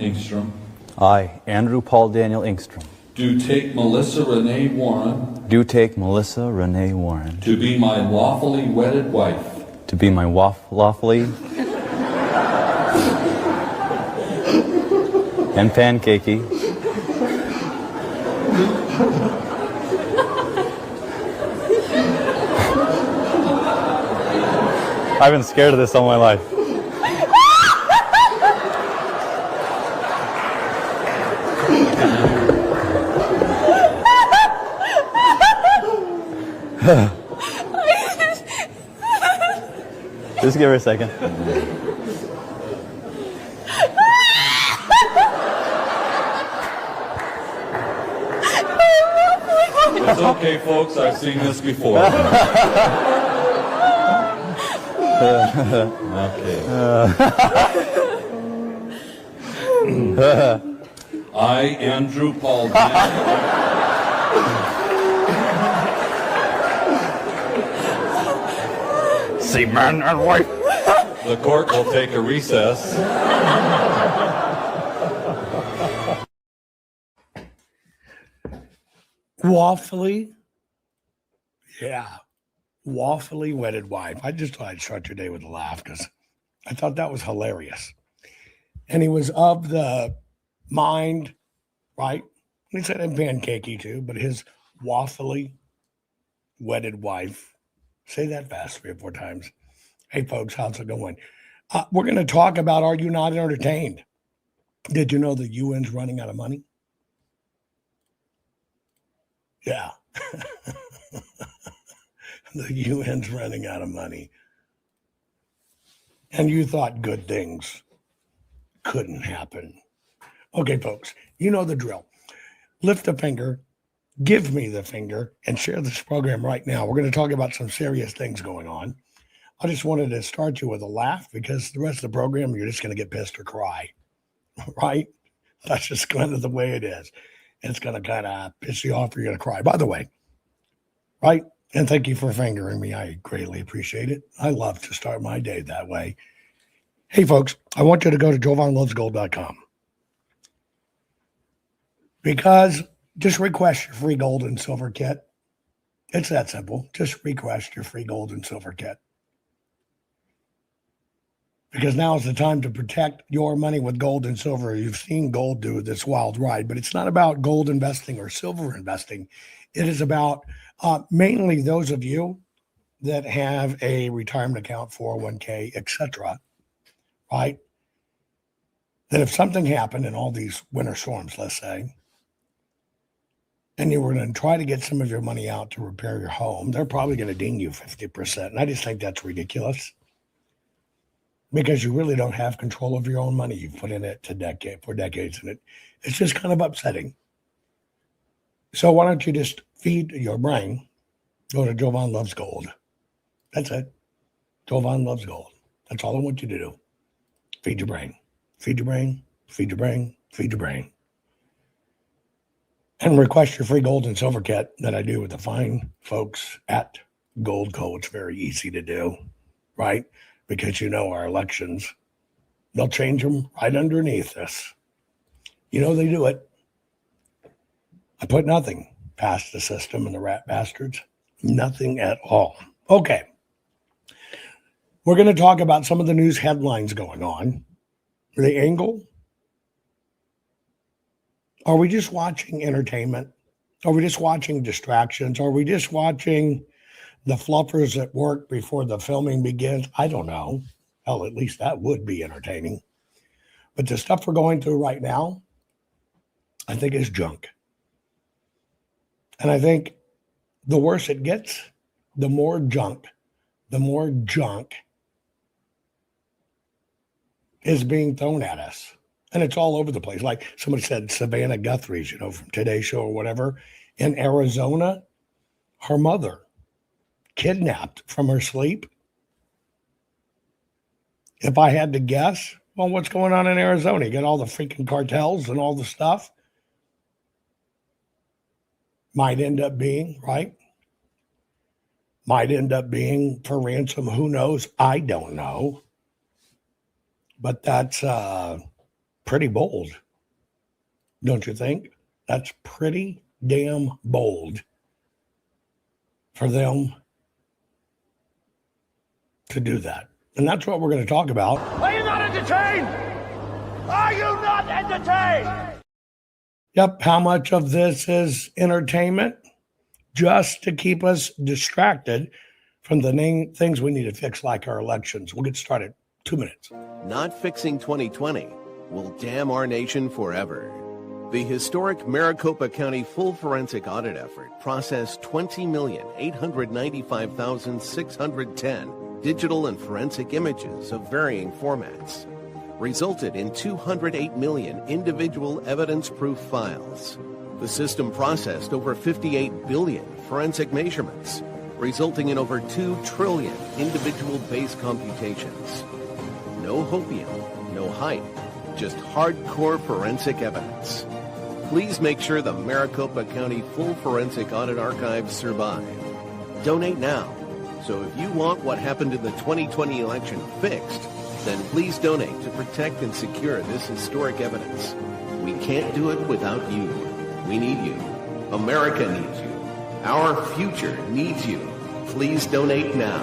Engstrom, I, Andrew Paul Daniel Engstrom, do take Melissa Renee Warren to be my lawfully wedded wife, lawfully and pancakey I've been scared of this all my life. Just give her a second. It's okay, folks. I've seen this before. Okay. I, Andrew Paul See, man and wife. The court will take a recess. Lawfully wedded wife. I just thought I'd start your day with a laugh because I thought that was hilarious. And he was of the mind, right? He said in pancakey too, but his lawfully wedded wife. Say that fast 3 or 4 times. Hey, folks, how's it going? We're going to talk about, are you not entertained? Did you know the UN's running out of money? Yeah. The UN's running out of money. And you thought good things couldn't happen. Okay, folks, you know the drill. Lift a finger, give me the finger, and share this program right now. We're going to talk about some serious things going on. I just wanted to start you with a laugh because the rest of the program, you're just going to get pissed or cry, right? That's just kind of the way it is. It's going to kind of piss you off or you're going to cry. By the way, right? And thank you for fingering me. I greatly appreciate it. I love to start my day that way. Hey, folks, I want you to go to jovanlovesgold.com because just request your free gold and silver kit. It's that simple. Just request your free gold and silver kit. Because now is the time to protect your money with gold and silver. You've seen gold do this wild ride, but it's not about gold investing or silver investing. It is about mainly those of you that have a retirement account, 401k, etc., right? That if something happened in all these winter storms, let's say, and you were going to try to get some of your money out to repair your home, they're probably going to ding you 50%. And I just think that's ridiculous because you really don't have control of your own money. You've put in it for decades, and it's just kind of upsetting. So why don't you just feed your brain? Go to Jovan Loves Gold. That's it. Jovan Loves Gold. That's all I want you to do. Feed your brain. Feed your brain. Feed your brain. Feed your brain. And request your free gold and silver kit that I do with the fine folks at Gold Co. It's very easy to do, right? Because you know our elections, they'll change them right underneath this. You know they do it. I put nothing past the system and the rat bastards. Nothing at all. Okay. We're going to talk about some of the news headlines going on. The angle. Are we just watching entertainment? Are we just watching distractions? Are we just watching the fluffers at work before the filming begins? I don't know. Hell, at least that would be entertaining. But the stuff we're going through right now, I think is junk. And I think the worse it gets, the more junk is being thrown at us. And it's all over the place. Like somebody said, Savannah Guthrie's, from Today Show or whatever, in Arizona, her mother kidnapped from her sleep. If I had to guess, well, what's going on in Arizona? You got all the freaking cartels and all the stuff. Might end up being, right? Might end up being for ransom. Who knows? I don't know. But that's pretty bold, don't you think? That's pretty damn bold for them to do that. And that's what we're going to talk about. Are you not entertained? Are you not entertained? Yep. How much of this is entertainment just to keep us distracted from the things we need to fix, like our elections? We'll get started. 2 minutes. Not fixing 2020 will damn our nation forever. The historic Maricopa County full forensic audit effort processed 20,895,610 digital and forensic images of varying formats, resulted in 208 million individual evidence-proof files. The system processed over 58 billion forensic measurements, resulting in over 2 trillion individual base computations. No hopium, no hype, just hardcore forensic evidence. Please make sure the Maricopa County Full Forensic Audit Archives survive. Donate now. So if you want what happened in the 2020 election fixed, then please donate to protect and secure this historic evidence. We can't do it without you. We need you. America needs you. Our future needs you. Please donate now.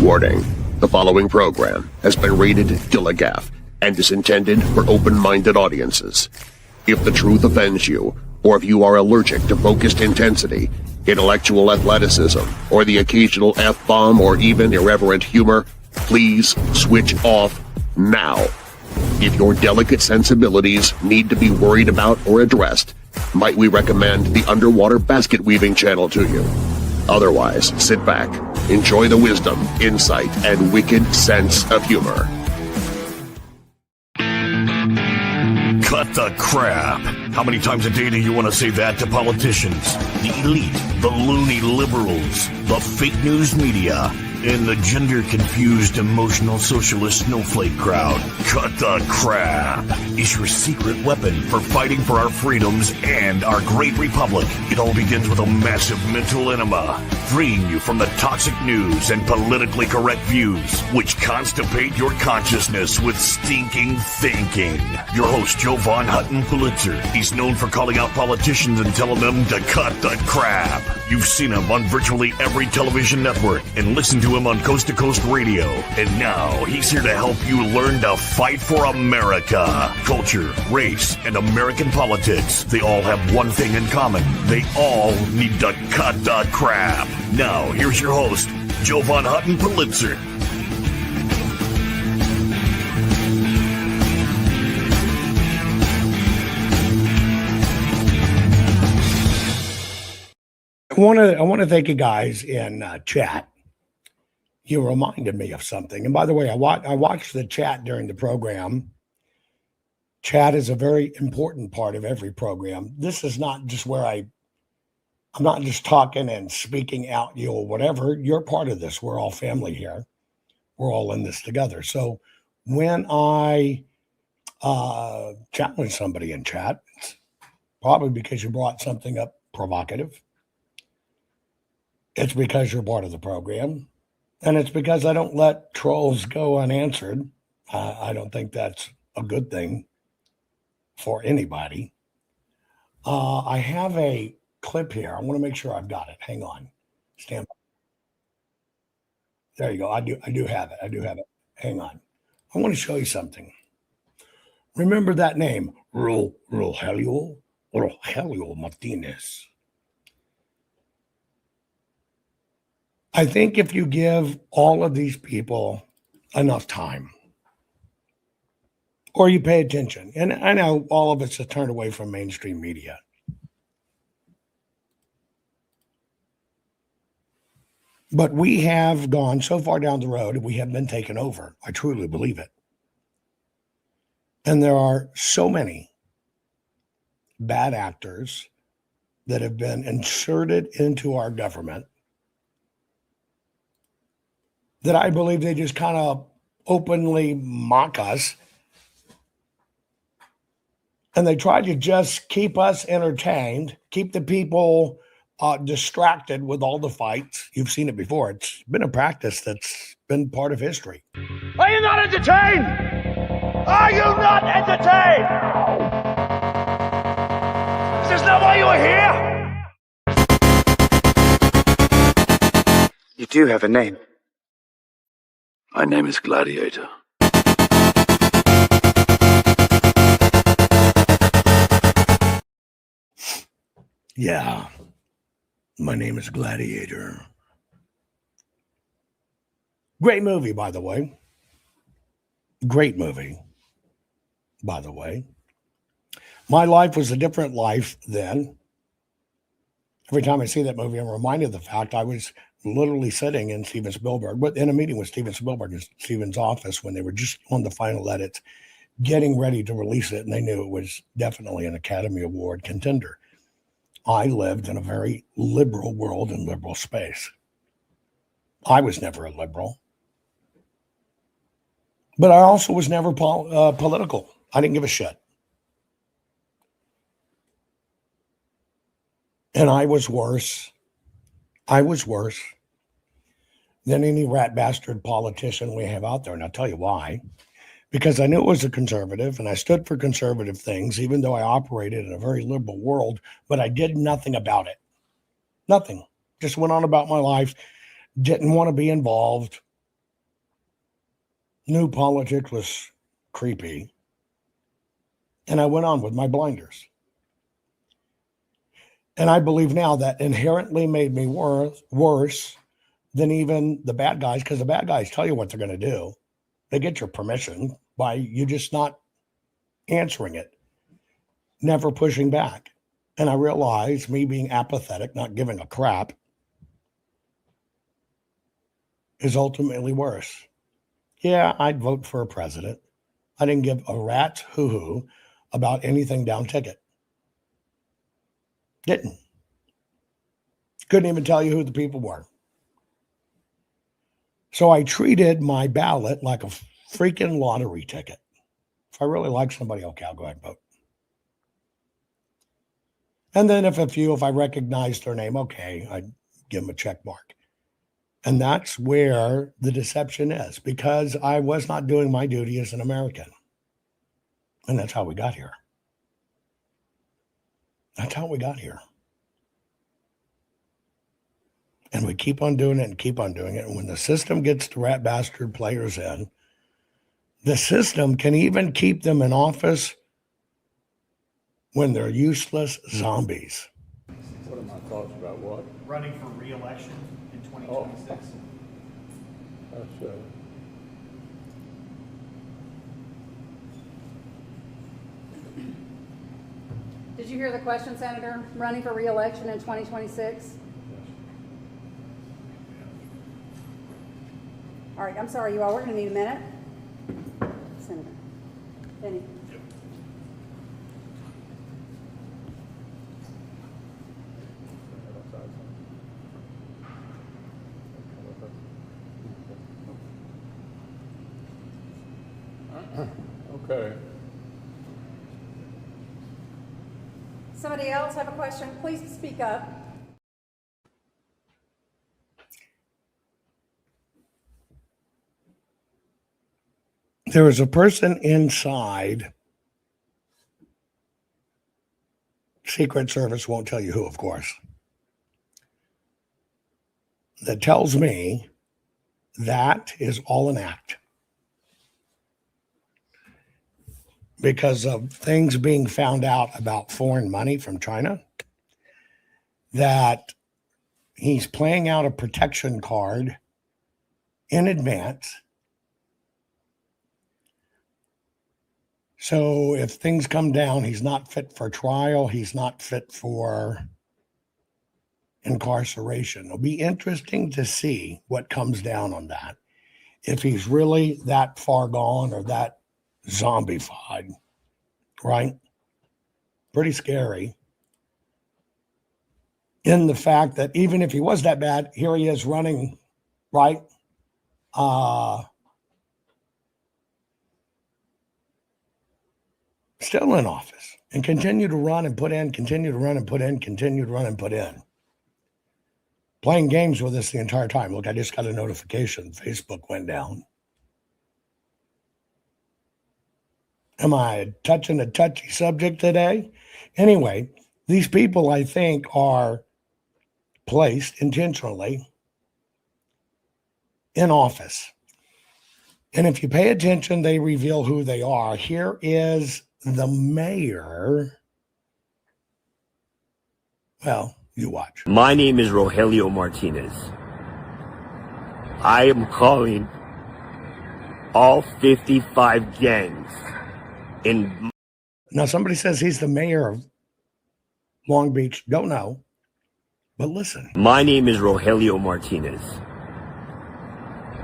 Warning. The following program has been rated Gilligaff and is intended for open-minded audiences. If the truth offends you, or if you are allergic to focused intensity, intellectual athleticism, or the occasional F-bomb or even irreverent humor, please switch off now. If your delicate sensibilities need to be worried about or addressed, might we recommend the Underwater Basket Weaving channel to you? Otherwise, sit back, enjoy the wisdom, insight, and wicked sense of humor. Cut the crap. How many times a day do you want to say that to politicians, the elite, the loony liberals, the fake news media, and the gender-confused, emotional socialist snowflake crowd? Cut the crap is your secret weapon for fighting for our freedoms and our great republic. It all begins with a massive mental enema, freeing you from the toxic news and politically correct views, which constipate your consciousness with stinking thinking. Your host, Jovan Hutton Pulitzer. He's known for calling out politicians and telling them to cut the crap. You've seen him on virtually every television network and listened to him on Coast to Coast Radio. And now he's here to help you learn to fight for America. Culture, race, and American politics. They all have one thing in common. They all need to cut the crap. Now, here's your host, Jovan Hutton Pulitzer. I want to thank you guys in chat. You reminded me of something. And by the way, I watched the chat during the program. Chat is a very important part of every program. This is not just where I'm not just talking and speaking out you or whatever. You're part of this. We're all family here. We're all in this together. So when I challenge somebody in chat, it's probably because you brought something up provocative. It's because you're part of the program. And it's because I don't let trolls go unanswered. I don't think that's a good thing for anybody. I have a clip here. I want to make sure I've got it. Hang on. Stand by. There you go. I do have it. I do have it. Hang on. I want to show you something. Remember that name, Rogelio Martinez. I think if you give all of these people enough time, or you pay attention, and I know all of us have turned away from mainstream media. But we have gone so far down the road, we have been taken over. I truly believe it. And there are so many bad actors that have been inserted into our government that I believe they just kind of openly mock us. And they try to just keep us entertained, keep the people distracted with all the fights. You've seen it before. It's been a practice that's been part of history. Are you not entertained? Are you not Is this not why you are here? You do have a name. My name is Gladiator. Yeah. My name is Gladiator. Great movie, by the way. Great movie, by the way. My life was a different life then. Every time I see that movie, I'm reminded of the fact I was literally sitting in Steven Spielberg, but in a meeting with Steven Spielberg in Steven's office when they were just on the final edits, getting ready to release it, and they knew it was definitely an Academy Award contender. I lived in a very liberal world and liberal space. I was never a liberal, but I also was never political. I didn't give a shit. And I was worse than any rat bastard politician we have out there. And I'll tell you why. Because I knew it was a conservative and I stood for conservative things, even though I operated in a very liberal world, but I did nothing about it. Nothing. Just went on about my life. Didn't want to be involved. Knew politics was creepy. And I went on with my blinders. And I believe now that inherently made me worse than even the bad guys, because the bad guys tell you what they're going to do. They get your permission by you just not answering it, never pushing back. And I realized me being apathetic, not giving a crap, is ultimately worse. Yeah, I'd vote for a president. I didn't give a rat's hoo-hoo about anything down ticket. Didn't. Couldn't even tell you who the people were. So I treated my ballot like a freaking lottery ticket. If I really like somebody, okay, I'll go ahead and vote. And then if I recognize their name, okay, I'd give them a check mark. And that's where the deception is, because I was not doing my duty as an American. And that's how we got here. That's how we got here. And we keep on doing it and keep on doing it. And when the system gets the rat bastard players in, the system can even keep them in office when they're useless zombies. What are my thoughts about what? Running for re-election in 2026. That's Did you hear the question, Senator? Running for re-election in 2026? All right, I'm sorry, you all. We're going to need a minute. Senator. Benny. okay. Somebody else have a question? Please speak up. There was a person inside, Secret Service won't tell you who, of course, that tells me that is all an act. Because of things being found out about foreign money from China, that he's playing out a protection card in advance. So if things come down, he's not fit for trial. He's not fit for incarceration. It'll be interesting to see what comes down on that. If he's really that far gone or that zombified, right? Pretty scary. In the fact that even if he was that bad, here he is running, right? Still in office and continue to run and put in, continue to run and put in, continue to run and put in. Playing games with us the entire time. Look, I just got a notification. Facebook went down. Am I touching a touchy subject today? Anyway, these people, I think, are placed intentionally in office. And if you pay attention, they reveal who they are. Here is the mayor. Well, you watch. My name is Rogelio Martinez. I am calling all 55 gangs in... Now, somebody says he's the mayor of Long Beach. Don't know. But listen. My name is Rogelio Martinez.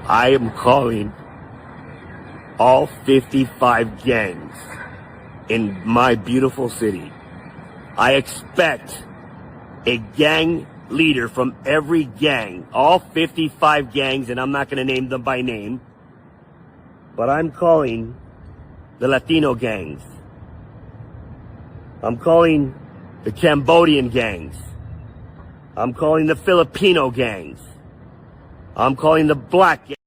I am calling all 55 gangs in my beautiful city. I expect a gang leader from every gang, all 55 gangs, and I'm not going to name them by name, but I'm calling the Latino gangs. I'm calling the Cambodian gangs. I'm calling the Filipino gangs. I'm calling the black gangs.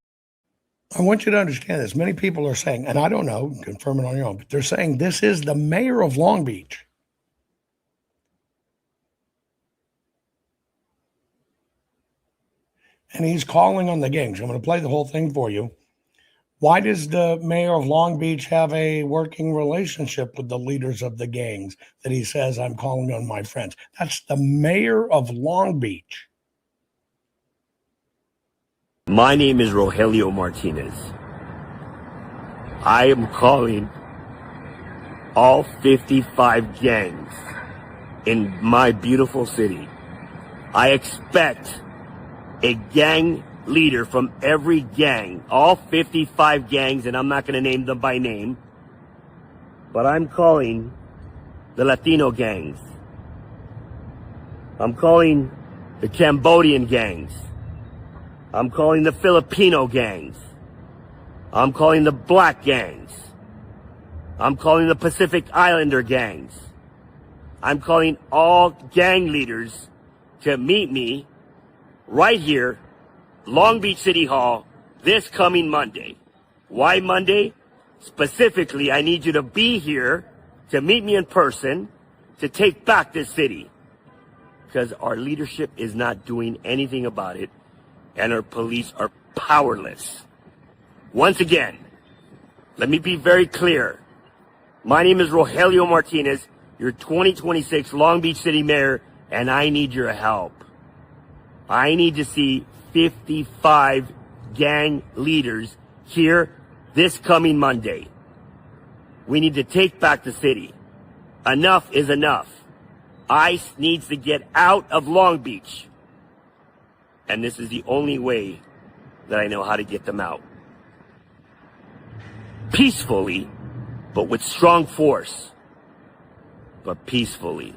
I want you to understand this. Many people are saying, and I don't know, confirm it on your own, but they're saying this is the mayor of Long Beach. And he's calling on the gangs. I'm going to play the whole thing for you. Why does the mayor of Long Beach have a working relationship with the leaders of the gangs that he says, I'm calling on my friends? That's the mayor of Long Beach. My name is Rogelio Martinez. I am calling all 55 gangs in my beautiful city. I expect a gang leader from every gang, all 55 gangs, and I'm not going to name them by name, but I'm calling the Latino gangs. I'm calling the Cambodian gangs. I'm calling the Filipino gangs. I'm calling the black gangs. I'm calling the Pacific Islander gangs. I'm calling all gang leaders to meet me right here, Long Beach City Hall, this coming Monday. Why Monday? Specifically, I need you to be here to meet me in person to take back this city. Because our leadership is not doing anything about it, and our police are powerless. Once again, let me be very clear. My name is Rogelio Martinez, your 2026 Long Beach City Mayor, and I need your help. I need to see 55 gang leaders here this coming Monday. We need to take back the city. Enough is enough. ICE needs to get out of Long Beach. And this is the only way that I know how to get them out. Peacefully, but with strong force. But peacefully.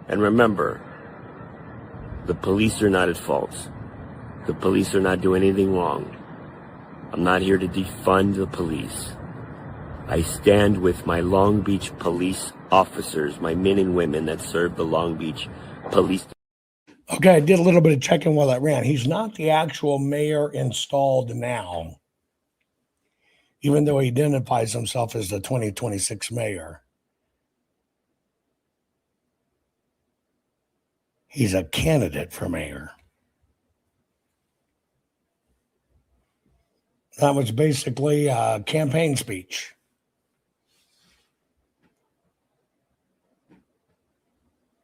And remember, the police are not at fault. The police are not doing anything wrong. I'm not here to defund the police. I stand with my Long Beach police officers, my men and women that serve the Long Beach police. Okay, I did a little bit of checking while that ran. He's not the actual mayor installed now, even though he identifies himself as the 2026 mayor. He's a candidate for mayor. That was basically a campaign speech.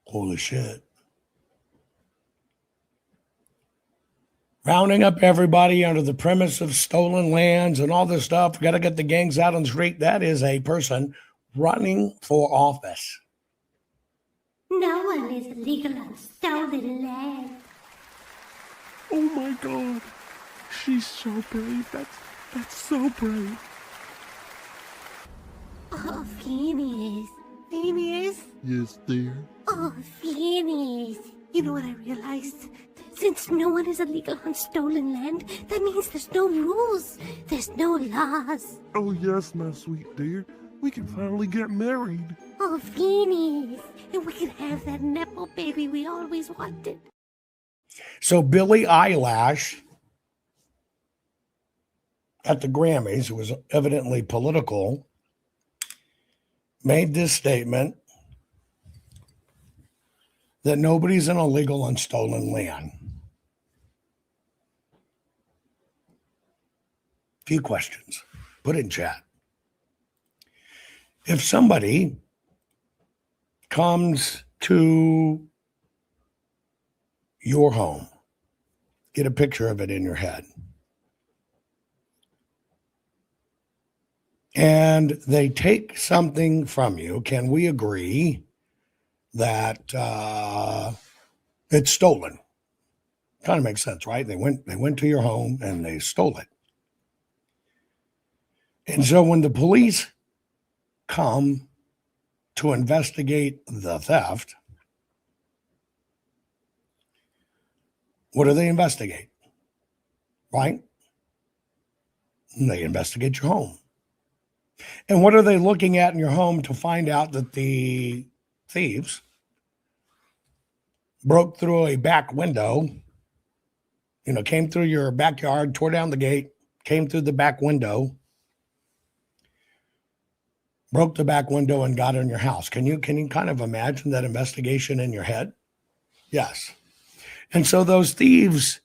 Holy shit. Rounding up everybody under the premise of stolen lands and all this stuff. We got to get the gangs out on the street. That is a person running for office. No one is illegal on stolen land. Oh my God. She's so brave. That's so brave. Oh, Phineas. Phineas? Yes, dear. Oh, Phineas. You know what I realized? Since no one is illegal on stolen land, that means there's no rules. There's no laws. Oh, yes, my sweet dear. We can finally get married. Oh, Phineas. And we can have that Nepo baby we always wanted. So Billie Eilish at the Grammys, who was evidently political, made this statement that nobody's in illegal on stolen land. Few questions. Put it in chat. If somebody comes to your home, get a picture of it in your head, and they take something from you, can we agree that it's stolen? Kind of makes sense, right? They went to your home and they stole it. And so when the police come to investigate the theft, what do they investigate? Right? And they investigate your home. And what are they looking at in your home to find out that the thieves broke through a back window, came through your backyard, tore down the gate, came through the back window, broke the back window and got in your house? Can you kind of imagine that investigation in your head? Yes. And so those thieves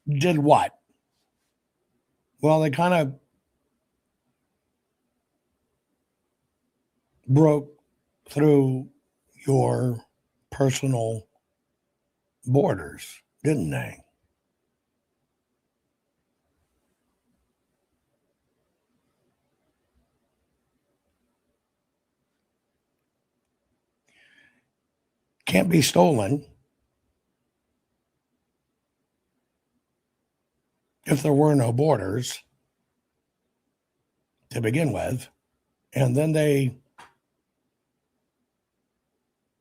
did what? Well, they kind of broke through your personal borders, didn't they? Can't be stolen if there were no borders to begin with. And then they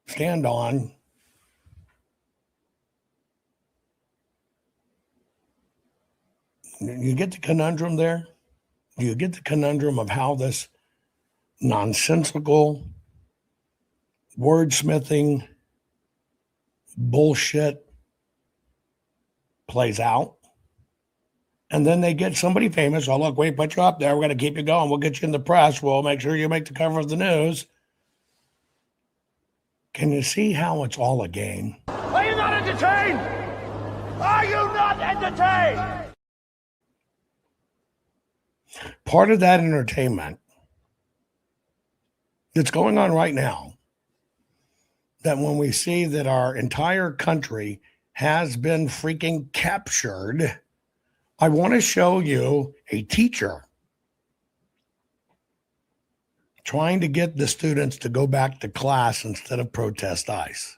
stand on you get the conundrum there? You get the conundrum of how this nonsensical wordsmithing bullshit plays out. And then they get somebody famous. Oh, look, we put you up there. We're going to keep you going. We'll get you in the press. We'll make sure you make the cover of the news. Can you see how it's all a game? Are you not entertained? Are you not entertained? Part of that entertainment that's going on right now, that when we see that our entire country has been freaking captured, I want to show you a teacher trying to get the students to go back to class instead of protest ICE.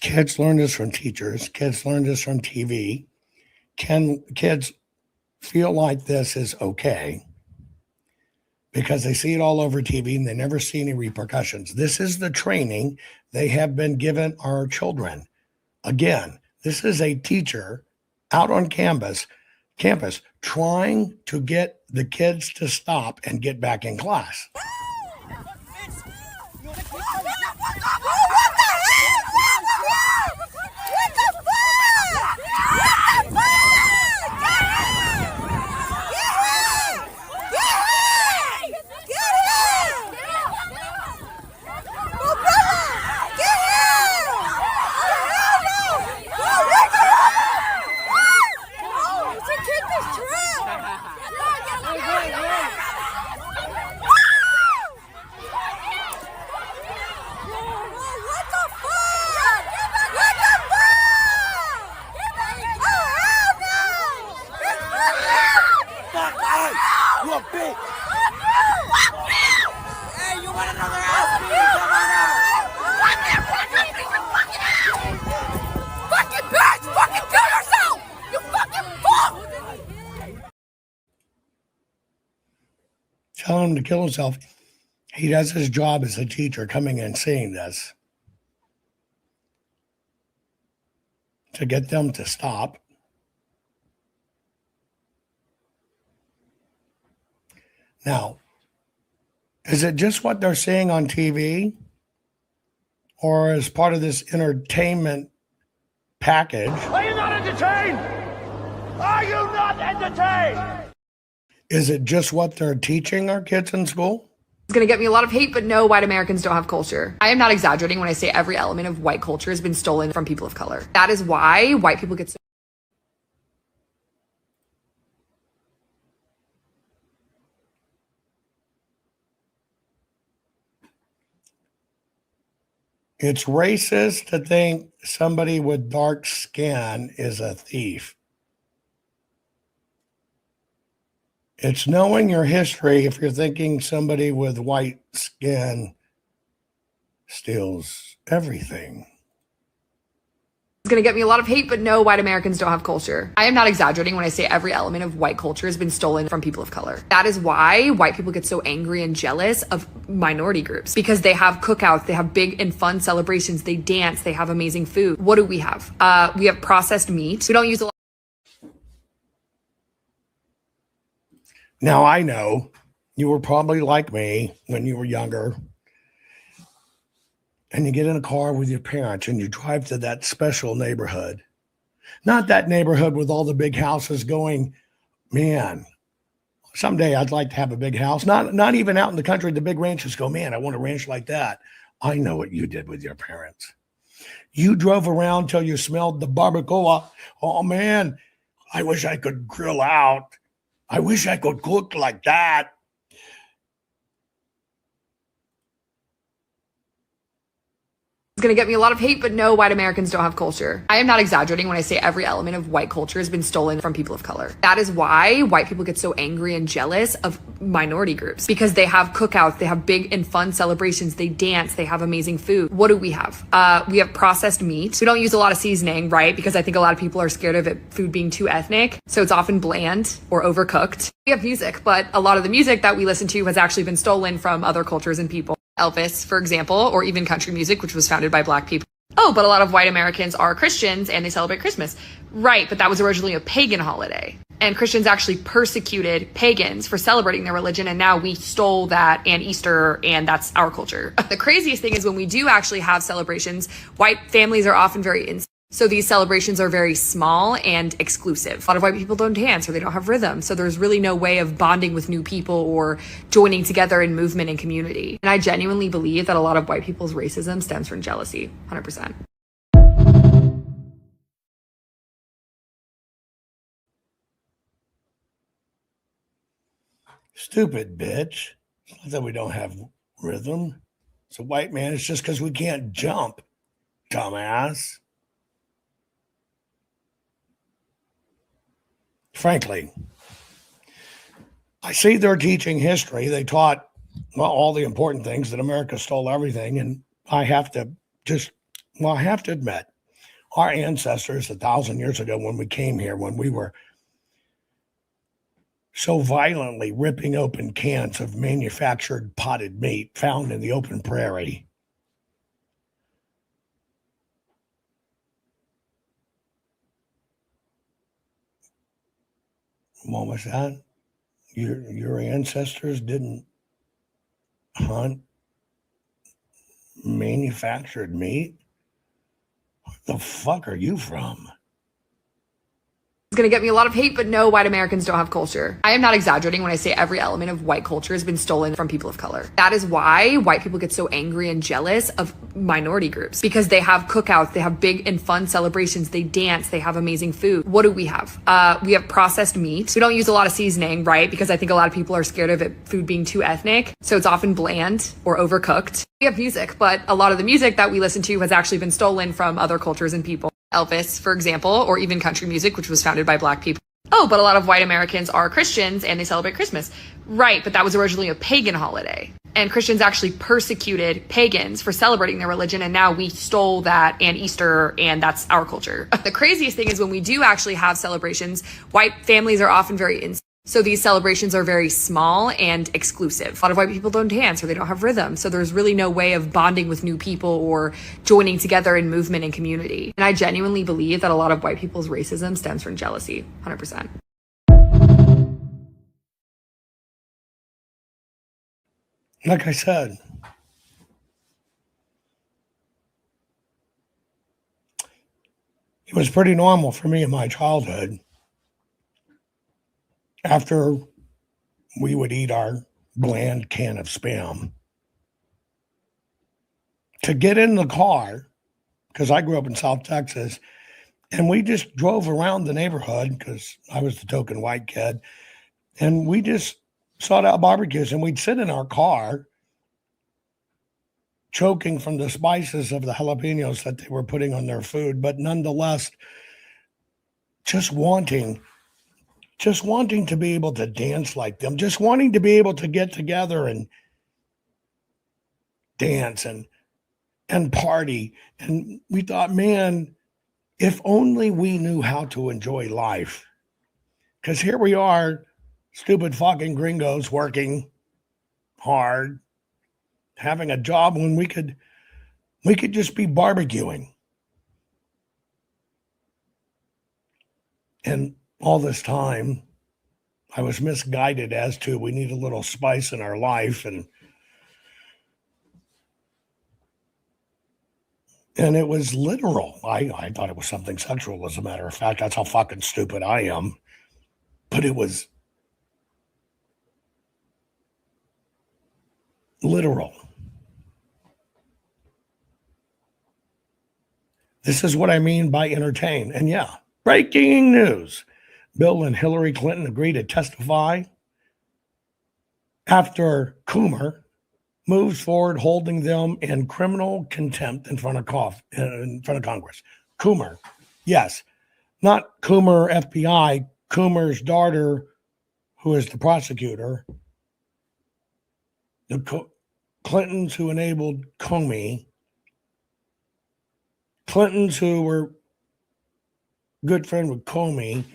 Kids learn this from teachers. Kids learn this from TV. Can kids feel like this is okay because they see it all over TV and they never see any repercussions? This is the training they have been given our children. Again, this is a teacher out on campus trying to get the kids to stop and get back in class. You a bitch! Hey, you want another ass beat? Come on out! Fucking bitch! Fucking kill yourself! You fucking fuck! Telling him to kill himself. He does his job as a teacher, coming in saying this to get them to stop. Now, is it just what they're seeing on TV? Or as part of this entertainment package? Are you not entertained? Are you not entertained? Is it just what they're teaching our kids in school? It's going to get me a lot of hate, but no, white Americans don't have culture. I am not exaggerating when I say every element of white culture has been stolen from people of color. That is why white people get so... It's racist to think somebody with dark skin is a thief. It's knowing your history if you're thinking somebody with white skin steals everything. It's going to get me a lot of hate, but no, white Americans don't have culture. I am not exaggerating when I say every element of white culture has been stolen from people of color. That is why white people get so angry and jealous of minority groups, because they have cookouts, they have big and fun celebrations, they dance, they have amazing food. What do we have? We have processed meat. We don't use a lot. Now, I know you were probably like me when you were younger, and you get in a car with your parents and you drive to that special neighborhood. Not that neighborhood with all the big houses going, man, someday I'd like to have a big house. Not even out in the country, the big ranches go, man, I want a ranch like that. I know what you did with your parents. You drove around till you smelled the barbacoa. Oh, man, I wish I could grill out. I wish I could cook like that. It's going to get me a lot of hate, but no, white Americans don't have culture. I am not exaggerating when I say every element of white culture has been stolen from people of color. That is why white people get so angry and jealous of minority groups, because they have cookouts, they have big and fun celebrations, they dance, they have amazing food. What do we have? We have processed meat. We don't use a lot of seasoning, right? Because I think a lot of people are scared of food being too ethnic. So it's often bland or overcooked. We have music, but a lot of the music that we listen to has actually been stolen from other cultures and people. Elvis, for example, or even country music, which was founded by Black people. Oh, but a lot of white Americans are Christians and they celebrate Christmas. Right, but that was originally a pagan holiday. And Christians actually persecuted pagans for celebrating their religion, and now we stole that and Easter, and that's our culture. The craziest thing is when we do actually have celebrations, white families are often very so these celebrations are very small and exclusive. A lot of white people don't dance or they don't have rhythm. So there's really no way of bonding with new people or joining together in movement and community. And I genuinely believe that a lot of white people's racism stems from jealousy, 100%. Stupid bitch. It's not that we don't have rhythm. It's a white man. It's just because we can't jump, dumbass. Frankly, I see they're teaching history. They taught, well, all the important things, that America stole everything. And I have to admit, our ancestors 1,000 years ago when we came here, when we were so violently ripping open cans of manufactured potted meat found in the open prairie, what was that? Your ancestors didn't hunt manufactured meat? Where the fuck are you from? It's going to get me a lot of hate, but no, white Americans don't have culture. I am not exaggerating when I say every element of white culture has been stolen from people of color. That is why white people get so angry and jealous of minority groups, because they have cookouts, they have big and fun celebrations, they dance, they have amazing food. What do we have? We have processed meat. We don't use a lot of seasoning, right? Because I think a lot of people are scared of food being too ethnic. So it's often bland or overcooked. We have music, but a lot of the music that we listen to has actually been stolen from other cultures and people. Elvis, for example, or even country music, which was founded by Black people. Oh, but a lot of white Americans are Christians and they celebrate Christmas. Right, but that was originally a pagan holiday. And Christians actually persecuted pagans for celebrating their religion, and now we stole that and Easter, and that's our culture. The craziest thing is when we do actually have celebrations, white families are often very so these celebrations are very small and exclusive. A lot of white people don't dance or they don't have rhythm, so there's really no way of bonding with new people or joining together in movement and community. And I genuinely believe that a lot of white people's racism stems from jealousy, 100%. Like I said, it was pretty normal for me in my childhood. After we would eat our bland can of Spam, to get in the car, because I grew up in South Texas, and we just drove around the neighborhood because I was the token white kid, and we just sought out barbecues, and we'd sit in our car choking from the spices of the jalapenos that they were putting on their food, but nonetheless, just wanting to be able to dance like them, just wanting to be able to get together and dance and party. And we thought, man, if only we knew how to enjoy life. Because here we are, stupid fucking gringos working hard, having a job when we could just be barbecuing. And all this time, I was misguided as to we need a little spice in our life, and it was literal. I thought it was something sexual, as a matter of fact. That's how fucking stupid I am. But it was literal. This is what I mean by entertain. And yeah, breaking news. Bill and Hillary Clinton agree to testify after Coomer moves forward holding them in criminal contempt in front of Congress. Coomer, yes, not Coomer FBI, Coomer's daughter, who is the prosecutor. The Clintons who enabled Comey, Clintons who were good friend with Comey.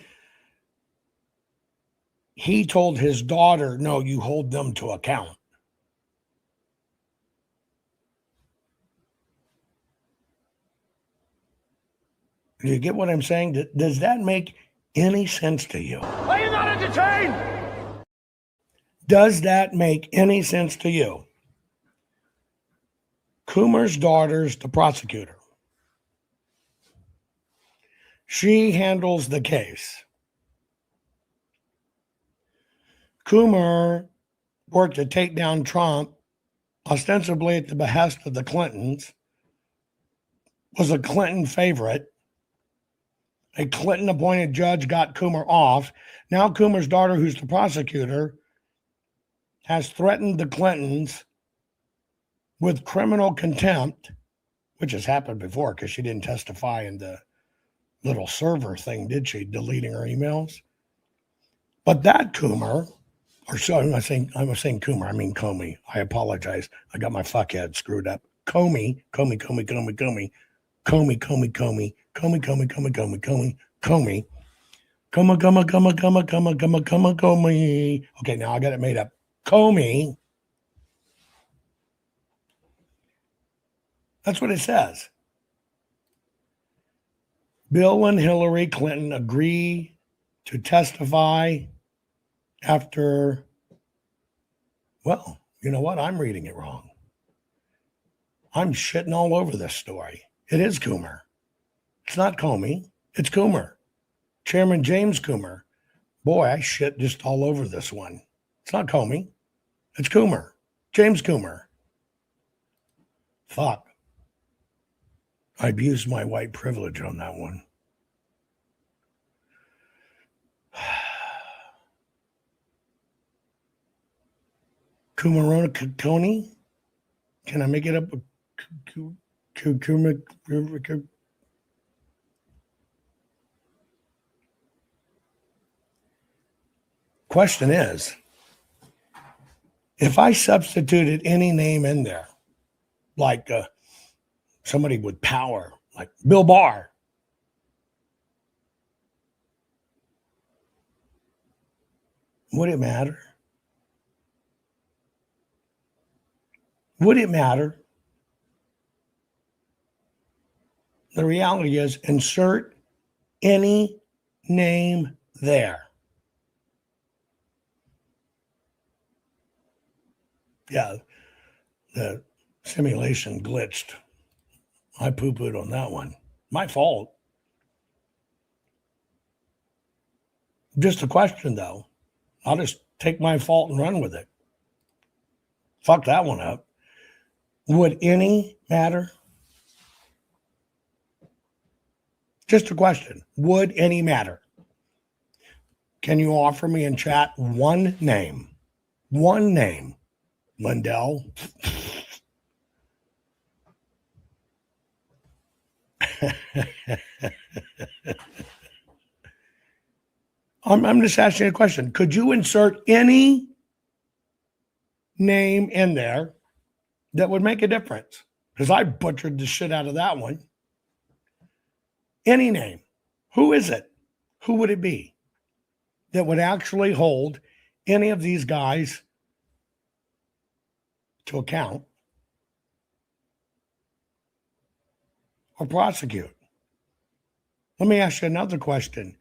He told his daughter, no, you hold them to account. Do you get what I'm saying? Does that make any sense to you? Are you not entertained? Does that make any sense to you? Coomer's daughter's the prosecutor. She handles the case. Coomer worked to take down Trump, ostensibly at the behest of the Clintons, was a Clinton favorite. A Clinton-appointed judge got Coomer off. Now Coomer's daughter, who's the prosecutor, has threatened the Clintons with criminal contempt, which has happened before because she didn't testify in the little server thing, did she? Deleting her emails. But that Coomer, or so I'm saying Coomer, I mean Comey. I apologize. I got my fuckhead screwed up. Comey. Okay, now I got it made up. Comey. That's what it says. Bill and Hillary Clinton agree to testify after, well, you know what? I'm reading it wrong. I'm shitting all over this story. It is Coomer. It's not Comey. It's Coomer. Chairman James Coomer. Boy, I shit just all over this one. It's not Comey. It's Coomer. James Coomer. Fuck. I abused my white privilege on that one. Coomerona Coney? Can I make it up? Question is, if I substituted any name in there, like somebody with power, like Bill Barr, would it matter? Would it matter? The reality is, insert any name there. Yeah, the simulation glitched. I poo-pooed on that one. My fault. Just a question, though. I'll just take my fault and run with it. Fuck that one up. Would any matter? Just a question. Would any matter? Can you offer me in chat one name? One name. Lindell. I'm just asking you a question. Could you insert any name in there that would make a difference? Because I butchered the shit out of that one. Any name. Who is it? Who would it be that would actually hold any of these guys to account or prosecute? Let me ask you another question.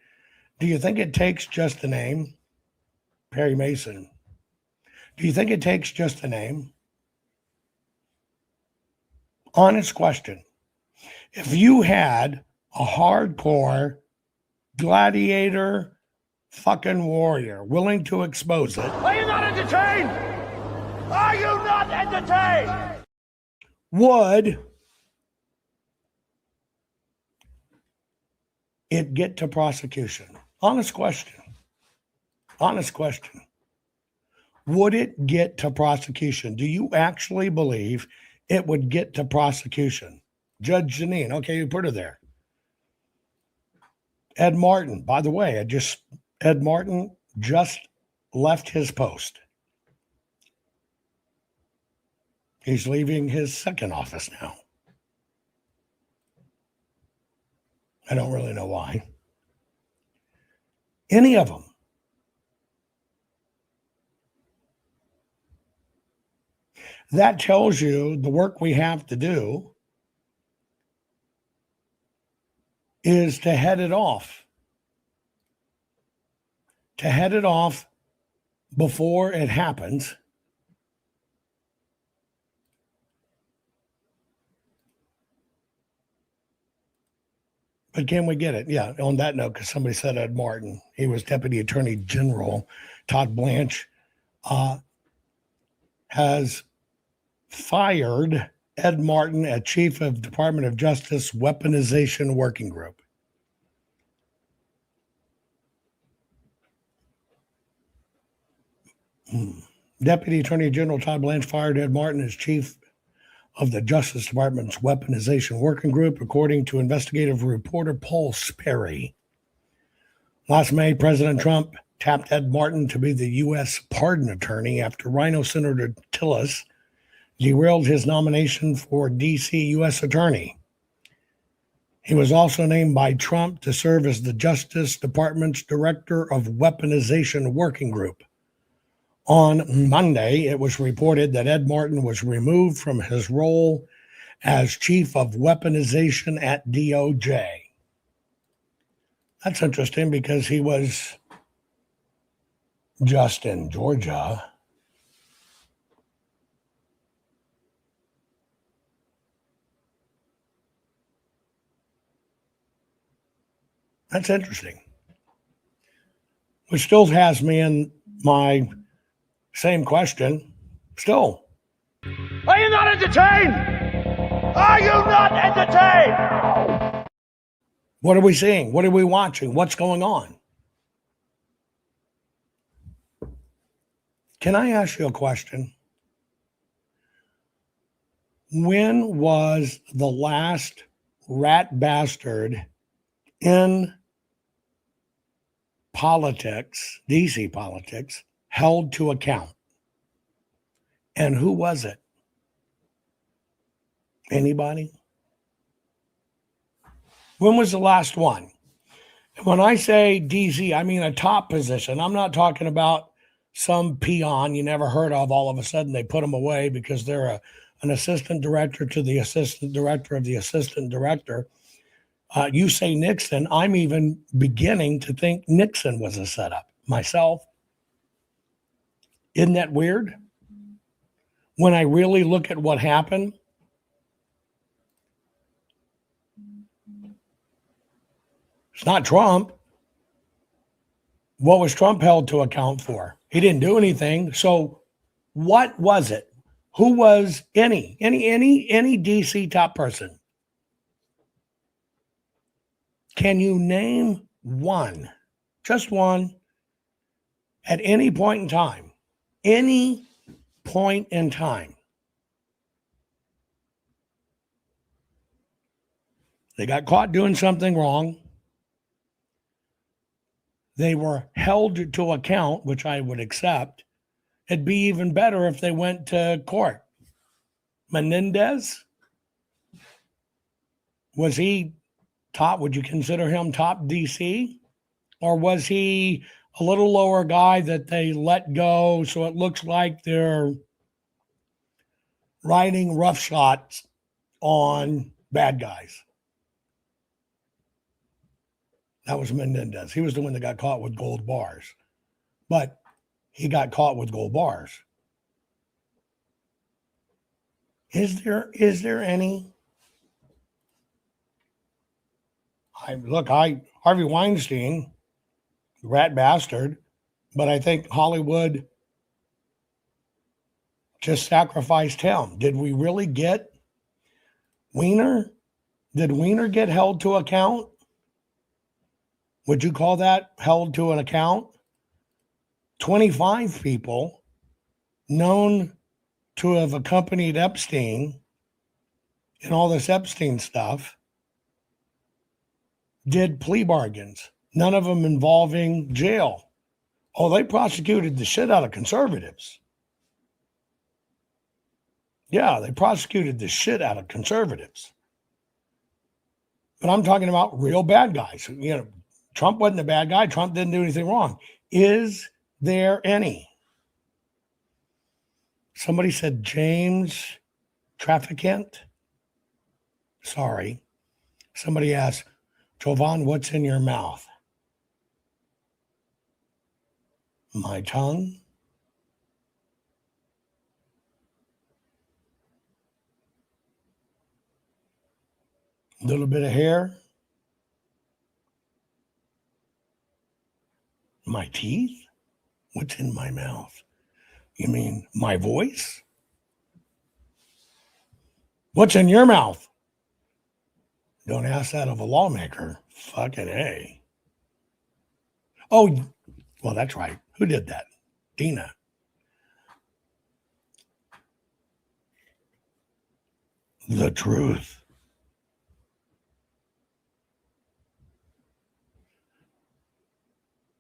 Do you think it takes just a name? Perry Mason. Do you think it takes just a name? Honest question. If you had a hardcore gladiator fucking warrior willing to expose it. Are you not entertained? Are you not entertained? Would it get to prosecution? Honest question. Honest question. Would it get to prosecution? Do you actually believe it would get to prosecution? Judge Janine, okay, you put her there. Ed Martin, by the way, Ed Martin just left his post. He's leaving his second office now. I don't really know why. Any of them. That tells you the work we have to do is to head it off. To head it off before it happens. But can we get it? Yeah, on that note, because somebody said Ed Martin, he was Deputy Attorney General. Todd Blanche has fired Ed Martin as Chief of Department of Justice Weaponization Working Group. Deputy Attorney General Todd Blanche fired Ed Martin as Chief of the Justice Department's Weaponization Working Group, according to investigative reporter Paul Sperry. Last May, President Trump tapped Ed Martin to be the U.S. pardon attorney after Rhino Senator Tillis derailed his nomination for D.C. U.S. Attorney. He was also named by Trump to serve as the Justice Department's Director of Weaponization Working Group. On Monday, it was reported that Ed Martin was removed from his role as Chief of Weaponization at DOJ. That's interesting because he was just in Georgia. That's interesting. Which still has me in my same question. Still. Are you not entertained? Are you not entertained? What are we seeing? What are we watching? What's going on? Can I ask you a question? When was the last rat bastard in politics, DC politics, held to account. And who was it? Anybody? When was the last one? When I say DC, I mean a top position. I'm not talking about some peon you never heard of. All of a sudden they put them away because they're an assistant director to the assistant director of the assistant director. You say Nixon, I'm even beginning to think Nixon was a setup myself. Isn't that weird? When I really look at what happened, it's not Trump. What was Trump held to account for? He didn't do anything. So what was it? Who was any DC top person? Can you name one, just one, at any point in time? Any point in time. They got caught doing something wrong. They were held to account, which I would accept. It'd be even better if they went to court. Menendez? Was he top? Would you consider him top DC? Or was he a little lower guy that they let go so it looks like they're riding roughshod on bad guys? That was Menendez. He was the one that got caught with gold bars. But he got caught with gold bars. Is there any? Harvey Weinstein, rat bastard, but I think Hollywood just sacrificed him. Did we really get Weiner? Did Weiner get held to account? Would you call that held to an account? 25 people known to have accompanied Epstein and all this Epstein stuff did plea bargains, none of them involving jail. Oh, they prosecuted the shit out of conservatives. Yeah, they prosecuted the shit out of conservatives. But I'm talking about real bad guys. You know, Trump wasn't a bad guy. Trump didn't do anything wrong. Is there any? Somebody said James Trafficant. Sorry. Somebody asked, Jovan, what's in your mouth? My tongue. A little bit of hair. My teeth? What's in my mouth? You mean my voice? What's in your mouth? Don't ask that of a lawmaker. Fucking A. Oh, well, that's right. Who did that? Dina. The truth.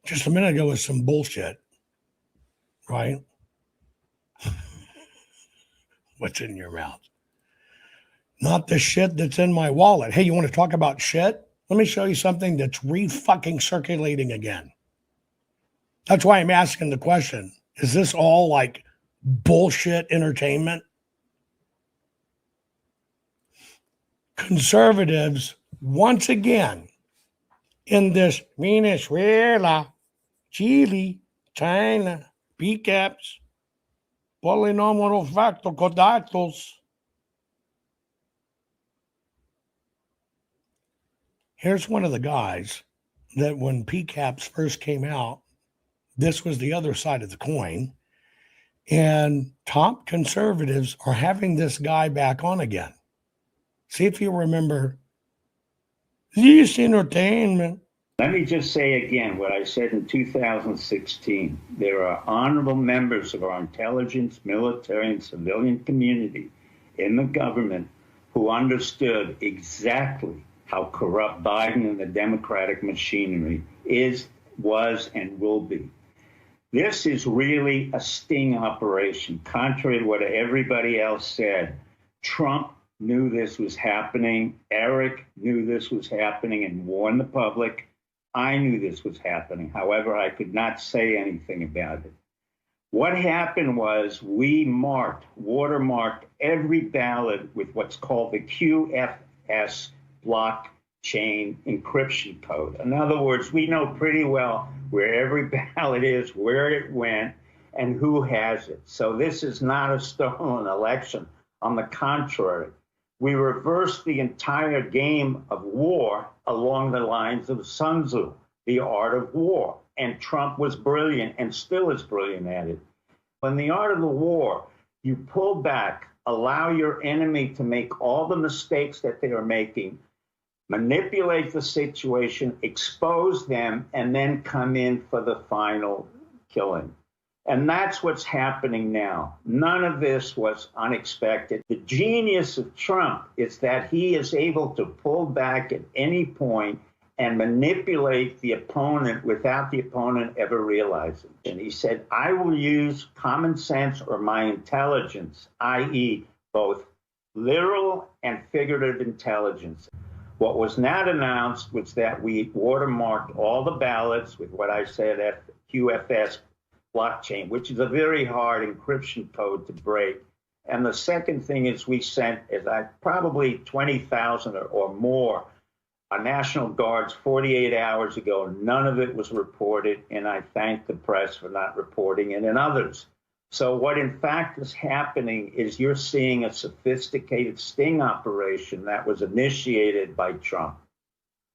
Just a minute ago was some bullshit, right? What's in your mouth? Not the shit that's in my wallet. Hey, you want to talk about shit? Let me show you something that's re-fucking circulating again. That's why I'm asking the question. Is this all like bullshit entertainment? Conservatives, once again, in this Venezuela, Chile, China, PCAPs, polynomial factor codatos. Here's one of the guys that when PCAPs first came out, this was the other side of the coin. And top conservatives are having this guy back on again. See if you remember this entertainment. Let me just say again what I said in 2016. There are honorable members of our intelligence, military, and civilian community in the government who understood exactly how corrupt Biden and the Democratic machinery is was and will be. This is really a sting operation, contrary to what everybody else said. Trump knew this was happening. Eric knew this was happening and warned the public. I knew this was happening. However, I could not say anything about it. What happened was we watermarked every ballot with what's called the QFS blockchain encryption code. In other words, we know pretty well where every ballot is, where it went, and who has it. So this is not a stolen election. On the contrary, we reversed the entire game of war along the lines of Sun Tzu, the art of war. And Trump was brilliant and still is brilliant at it. In the art of the war, you pull back, allow your enemy to make all the mistakes that they are making, manipulate the situation, expose them, and then come in for the final killing. And that's what's happening now. None of this was unexpected. The genius of Trump is that he is able to pull back at any point and manipulate the opponent without the opponent ever realizing. And he said, I will use common sense or my intelligence, i.e. both literal and figurative intelligence. What was not announced was that we watermarked all the ballots with what I said, QFS blockchain, which is a very hard encryption code to break. And the second thing is we sent probably 20,000 or more National Guards 48 hours ago. None of it was reported, and I thank the press for not reporting it and others. So what in fact is happening is you're seeing a sophisticated sting operation that was initiated by Trump.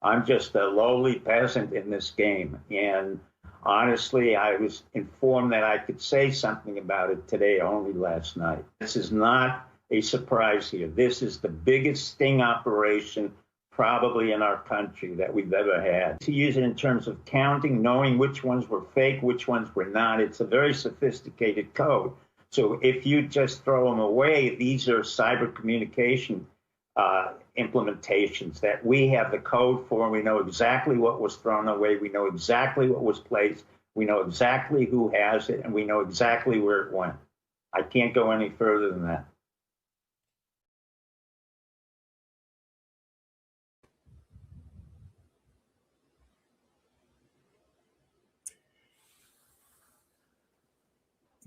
I'm just a lowly peasant in this game, and honestly, I was informed that I could say something about it today, only last night. This is not a surprise here. This is the biggest sting operation probably in our country that we've ever had. To use it in terms of counting, knowing which ones were fake, which ones were not, it's a very sophisticated code. So if you just throw them away, these are cyber communication implementations that we have the code for. We know exactly what was thrown away. We know exactly what was placed. We know exactly who has it, and we know exactly where it went. I can't go any further than that.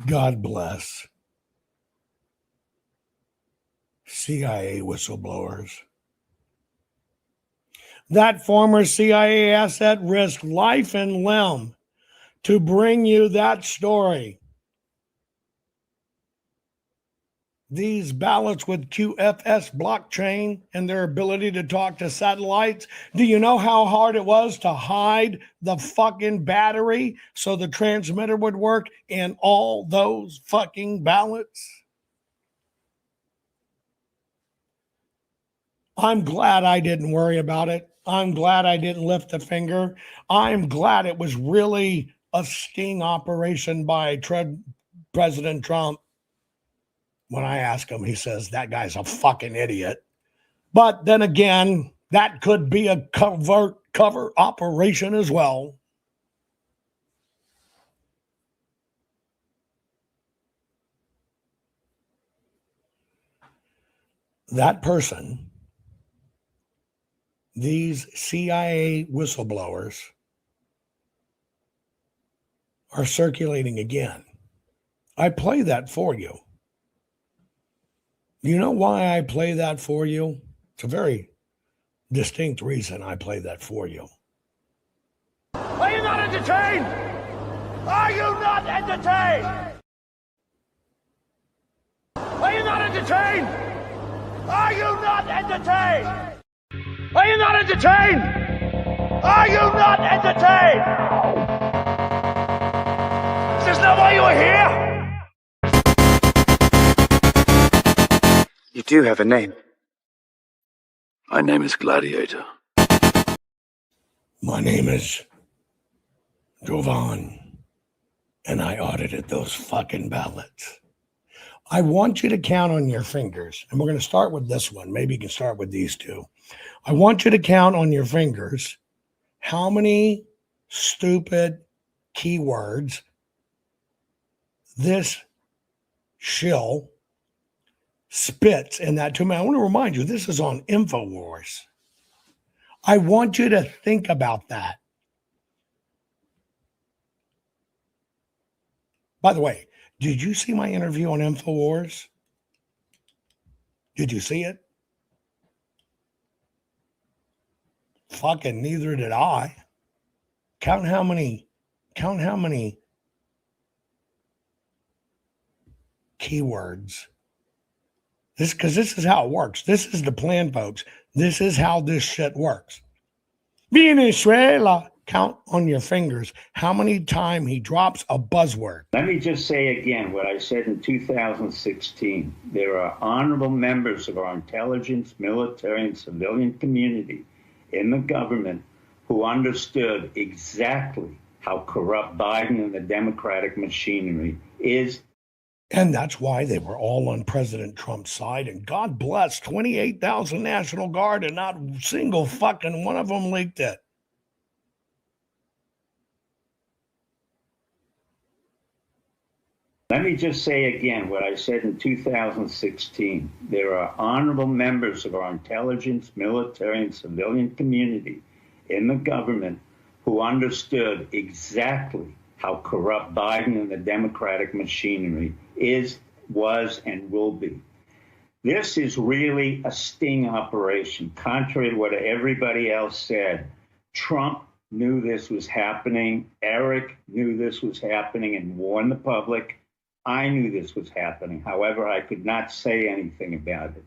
God bless CIA whistleblowers. That former CIA asset risked life and limb to bring you that story. These ballots with QFS blockchain and their ability to talk to satellites. Do you know how hard it was to hide the fucking battery so the transmitter would work in all those fucking ballots? I'm glad I didn't worry about it. I'm glad I didn't lift a finger. I'm glad it was really a sting operation by President Trump. When I ask him, he says, that guy's a fucking idiot. But then again, that could be a cover operation as well. That person, these CIA whistleblowers, are circulating again. I play that for you. You know why I play that for you? It's a very distinct reason I play that for you. Are you not entertained? Are you not entertained? Are you not entertained? Are you not entertained? Are you not entertained? Are you not entertained? Is this not why you are here? You do have a name. My name is Gladiator. My name is Jovan, and I audited those fucking ballots. I want you to count on your fingers, and we're going to start with this one. Maybe you can start with these two. I want you to count on your fingers how many stupid keywords this shill spits in that 2 minutes. I want to remind you, this is on InfoWars. I want you to think about that. By the way, did you see my interview on InfoWars? Did you see it? Fucking neither did I. Count how many keywords. Because this is how it works. This is the plan, folks. This is how this shit works. Venezuela. Count on your fingers how many times he drops a buzzword. Let me just say again what I said in 2016. There are honorable members of our intelligence, military, and civilian community in the government who understood exactly how corrupt Biden and the Democratic machinery is. And that's why they were all on President Trump's side. And God bless 28,000 National Guard, and not a single fucking one of them leaked it. Let me just say again what I said in 2016. There are honorable members of our intelligence, military, and civilian community in the government who understood exactly how corrupt Biden and the Democratic machinery is, was, and will be. This is really a sting operation. Contrary to what everybody else said, Trump knew this was happening. Eric knew this was happening and warned the public. I knew this was happening. However, I could not say anything about it.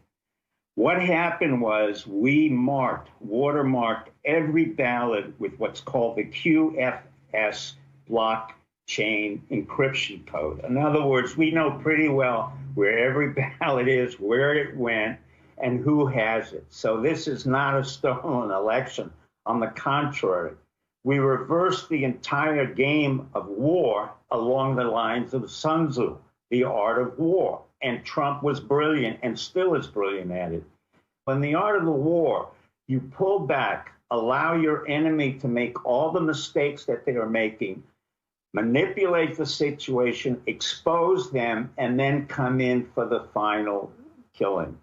What happened was we watermarked every ballot with what's called the QFS blockchain encryption code. In other words, we know pretty well where every ballot is, where it went, and who has it. So this is not a stolen election. On the contrary, we reversed the entire game of war along the lines of Sun Tzu, the art of war. And Trump was brilliant and still is brilliant at it. In the art of the war, you pull back, allow your enemy to make all the mistakes that they are making, manipulate the situation, expose them, and then come in for the final killing.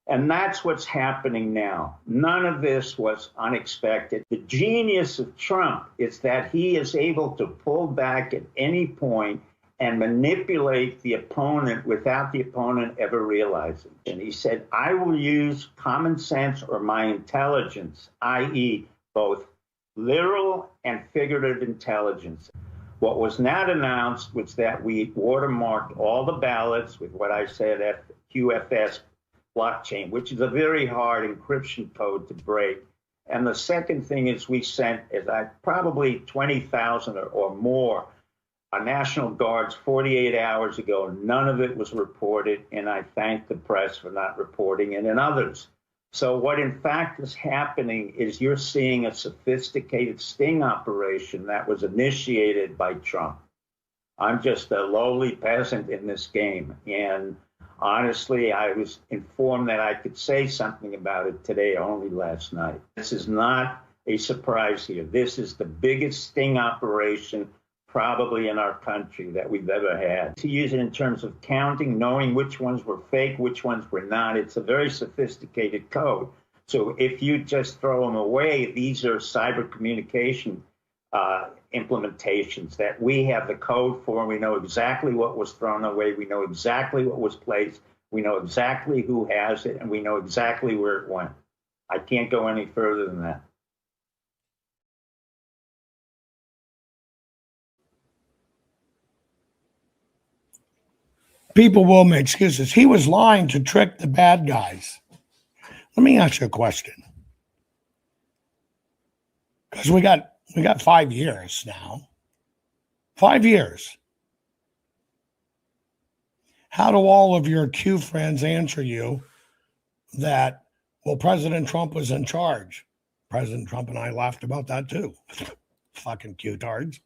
And that's what's happening now. None of this was unexpected. The genius of Trump is that he is able to pull back at any point and manipulate the opponent without the opponent ever realizing. And he said, I will use common sense or my intelligence, i.e. both literal and figurative intelligence. What was not announced was that we watermarked all the ballots with what I said, QFS blockchain, which is a very hard encryption code to break. And the second thing is we sent probably 20,000 or more National Guards 48 hours ago. None of it was reported, and I thank the press for not reporting it and others. So what in fact is happening is you're seeing a sophisticated sting operation that was initiated by Trump. I'm just a lowly peasant in this game, and honestly, I was informed that I could say something about it today, only last night. This is not a surprise here. This is the biggest sting operation probably in our country that we've ever had. To use it in terms of counting, knowing which ones were fake, which ones were not, it's a very sophisticated code. So if you just throw them away, these are cyber communication implementations that we have the code for. We know exactly what was thrown away. We know exactly what was placed. We know exactly who has it, and we know exactly where it went. I can't go any further than that. People will make excuses. He was lying to trick the bad guys. Let me ask you a question. Because we got 5 years now. 5 years. How do all of your Q friends answer you that, well, President Trump was in charge? President Trump and I laughed about that too. Fucking Q-tards.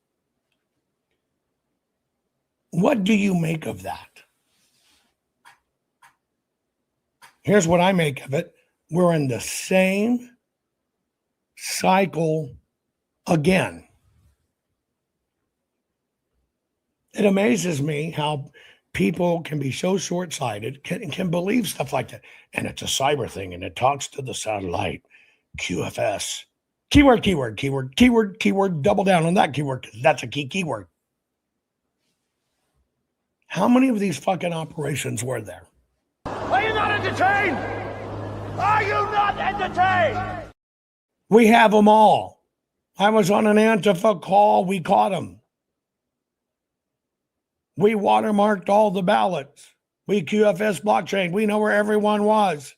What do you make of that? Here's what I make of it. We're in the same cycle again. It amazes me how people can be so short-sighted, can believe stuff like that. And it's a cyber thing, and it talks to the satellite. QFS. Keyword, keyword, keyword, keyword, keyword. Double down on that keyword, because that's a key keyword. How many of these fucking operations were there? Are you not entertained? Are you not entertained? We have them all. I was on an Antifa call. We caught them. We watermarked all the ballots. We QFS blockchain. We know where everyone was.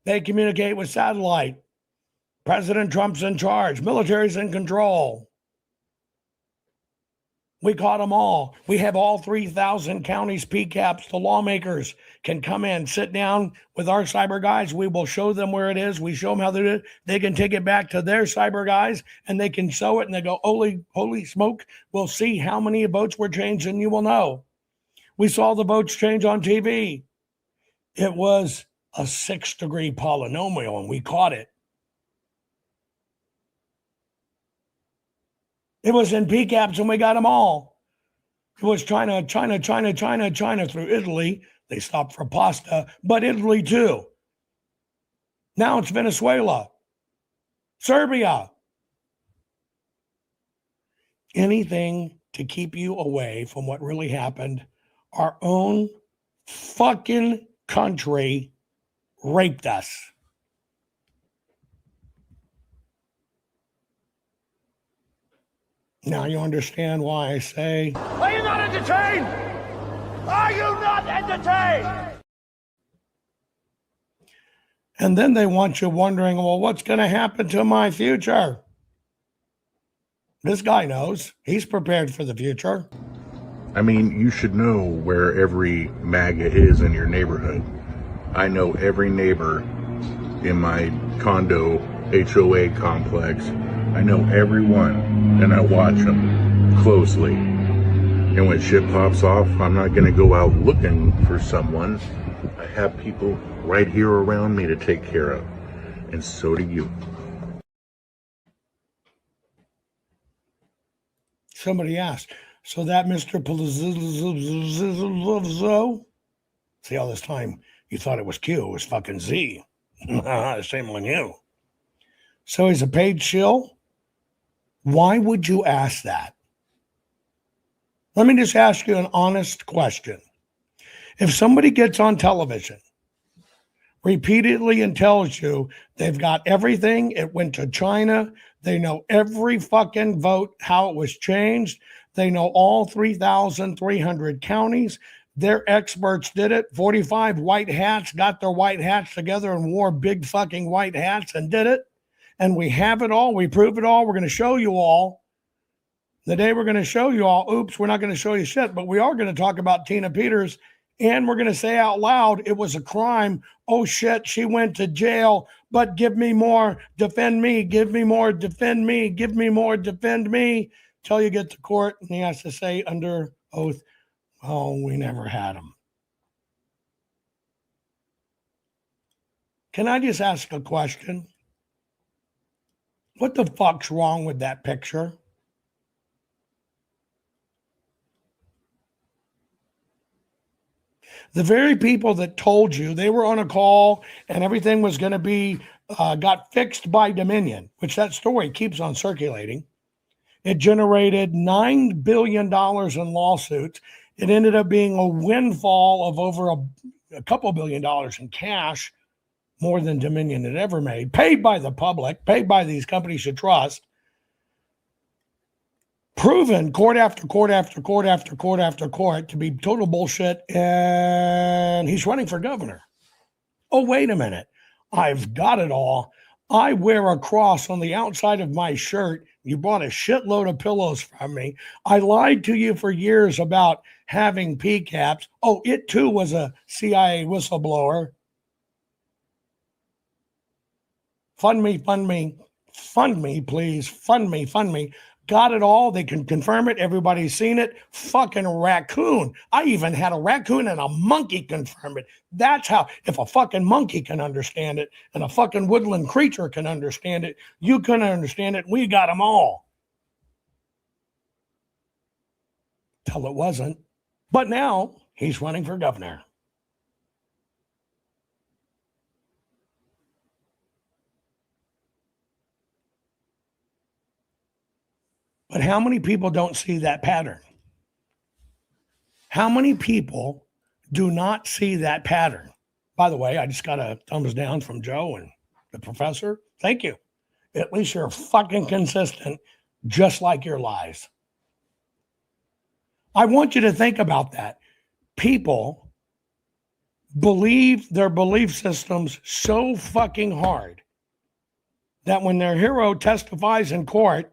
They communicate with satellite. President Trump's in charge. Military's in control. We caught them all. We have all 3,000 counties PCAPs. The lawmakers can come in, sit down with our cyber guys. We will show them where it is. We show them how they do it. They can take it back to their cyber guys, and they can show it, and they go, holy smoke, we'll see how many votes were changed, and you will know. We saw the votes change on TV. It was a 6-degree polynomial, and we caught it. It was in PCAPs, and we got them all. It was China through Italy. They stopped for pasta, but Italy too. Now it's Venezuela, Serbia. Anything to keep you away from what really happened. Our own fucking country raped us. Now you understand why I say, Are you not entertained? Are you not entertained? and then they want you wondering, well, what's going to happen to my future? This guy knows. He's prepared for the future. I mean, you should know where every MAGA is in your neighborhood. I know every neighbor in my condo HOA complex. I know everyone, and I watch them closely. And when shit pops off, I'm not going to go out looking for someone. I have people right here around me to take care of. And so do you. Somebody asked, so that Mr. Pulitzer, see, all this time you thought it was Q, it was fucking Z. Same on you. So he's a paid shill? Why would you ask that? Let me just ask you an honest question. If somebody gets on television repeatedly and tells you they've got everything, it went to China, they know every fucking vote, how it was changed, they know all 3,300 counties, their experts did it, 45 white hats got their white hats together and wore big fucking white hats and did it, and we have it all, we prove it all, we're going to show you all. The day we're going to show you all, oops, we're not going to show you shit, but we are going to talk about Tina Peters, and we're going to say out loud, it was a crime. Oh shit, she went to jail, but give me more, defend me, give me more, defend me, give me more, defend me, till you get to court, and he has to say under oath, oh, we never had him. Can I just ask a question? What the fuck's wrong with that picture? The very people that told you they were on a call and everything was going to be got fixed by Dominion, which that story keeps on circulating. It generated $9 billion in lawsuits. It ended up being a windfall of over a couple $1 billion in cash, more than Dominion had ever made, paid by the public, paid by these companies you trust. Proven court after court after court after court after court to be total bullshit, and he's running for governor. Oh, wait a minute. I've got it all. I wear a cross on the outside of my shirt. You bought a shitload of pillows from me. I lied to you for years about having PCAPs. Oh, it too was a CIA whistleblower. Fund me, fund me, fund me, please. Fund me, fund me. Got it all. They can confirm it. Everybody's seen it. Fucking raccoon. I even had a raccoon and a monkey confirm it. That's how, if a fucking monkey can understand it and a fucking woodland creature can understand it, you can understand it. We got them all. till it wasn't. But now he's running for governor. But how many people don't see that pattern? How many people do not see that pattern? By the way, I just got a thumbs down from Joe and the professor. Thank you. At least you're fucking consistent, just like your lies. I want you to think about that. People believe their belief systems so fucking hard that when their hero testifies in court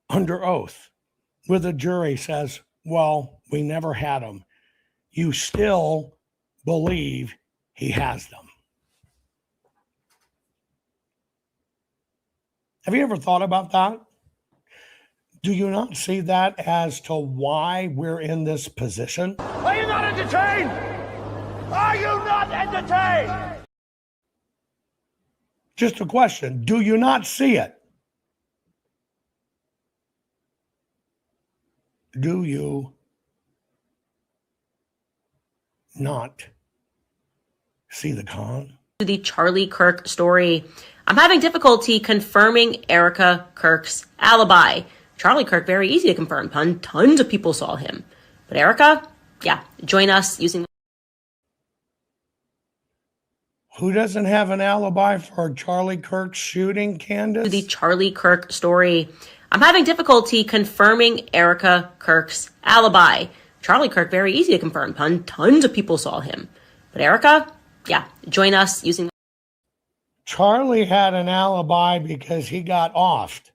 under oath with a jury says, well, we never had him, you still believe he has them. Have you ever thought about that? Do you not see that as to why we're in this position? Are you not entertained? Are you not entertained? Just a question. Do you not see it? Do you not see the con? The Charlie Kirk story. I'm having difficulty confirming Erica Kirk's alibi. Charlie Kirk, very easy to confirm. Tons of people saw him. But Erica, yeah, join us using... Who doesn't have an alibi for Charlie Kirk's shooting, Candace? The Charlie Kirk story. I'm having difficulty confirming Erica Kirk's alibi. Charlie Kirk, very easy to confirm. Tons of people saw him. But Erica, yeah, join us using... Charlie had an alibi because he got offed.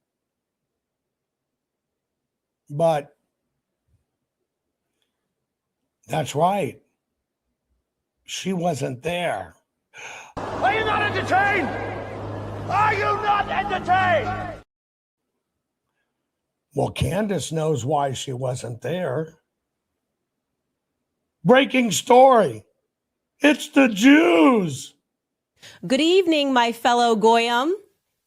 But that's right. She wasn't there. Are you not entertained? Are you not entertained? Well, Candace knows why she wasn't there. Breaking story. It's the Jews. Good evening, my fellow Goyim.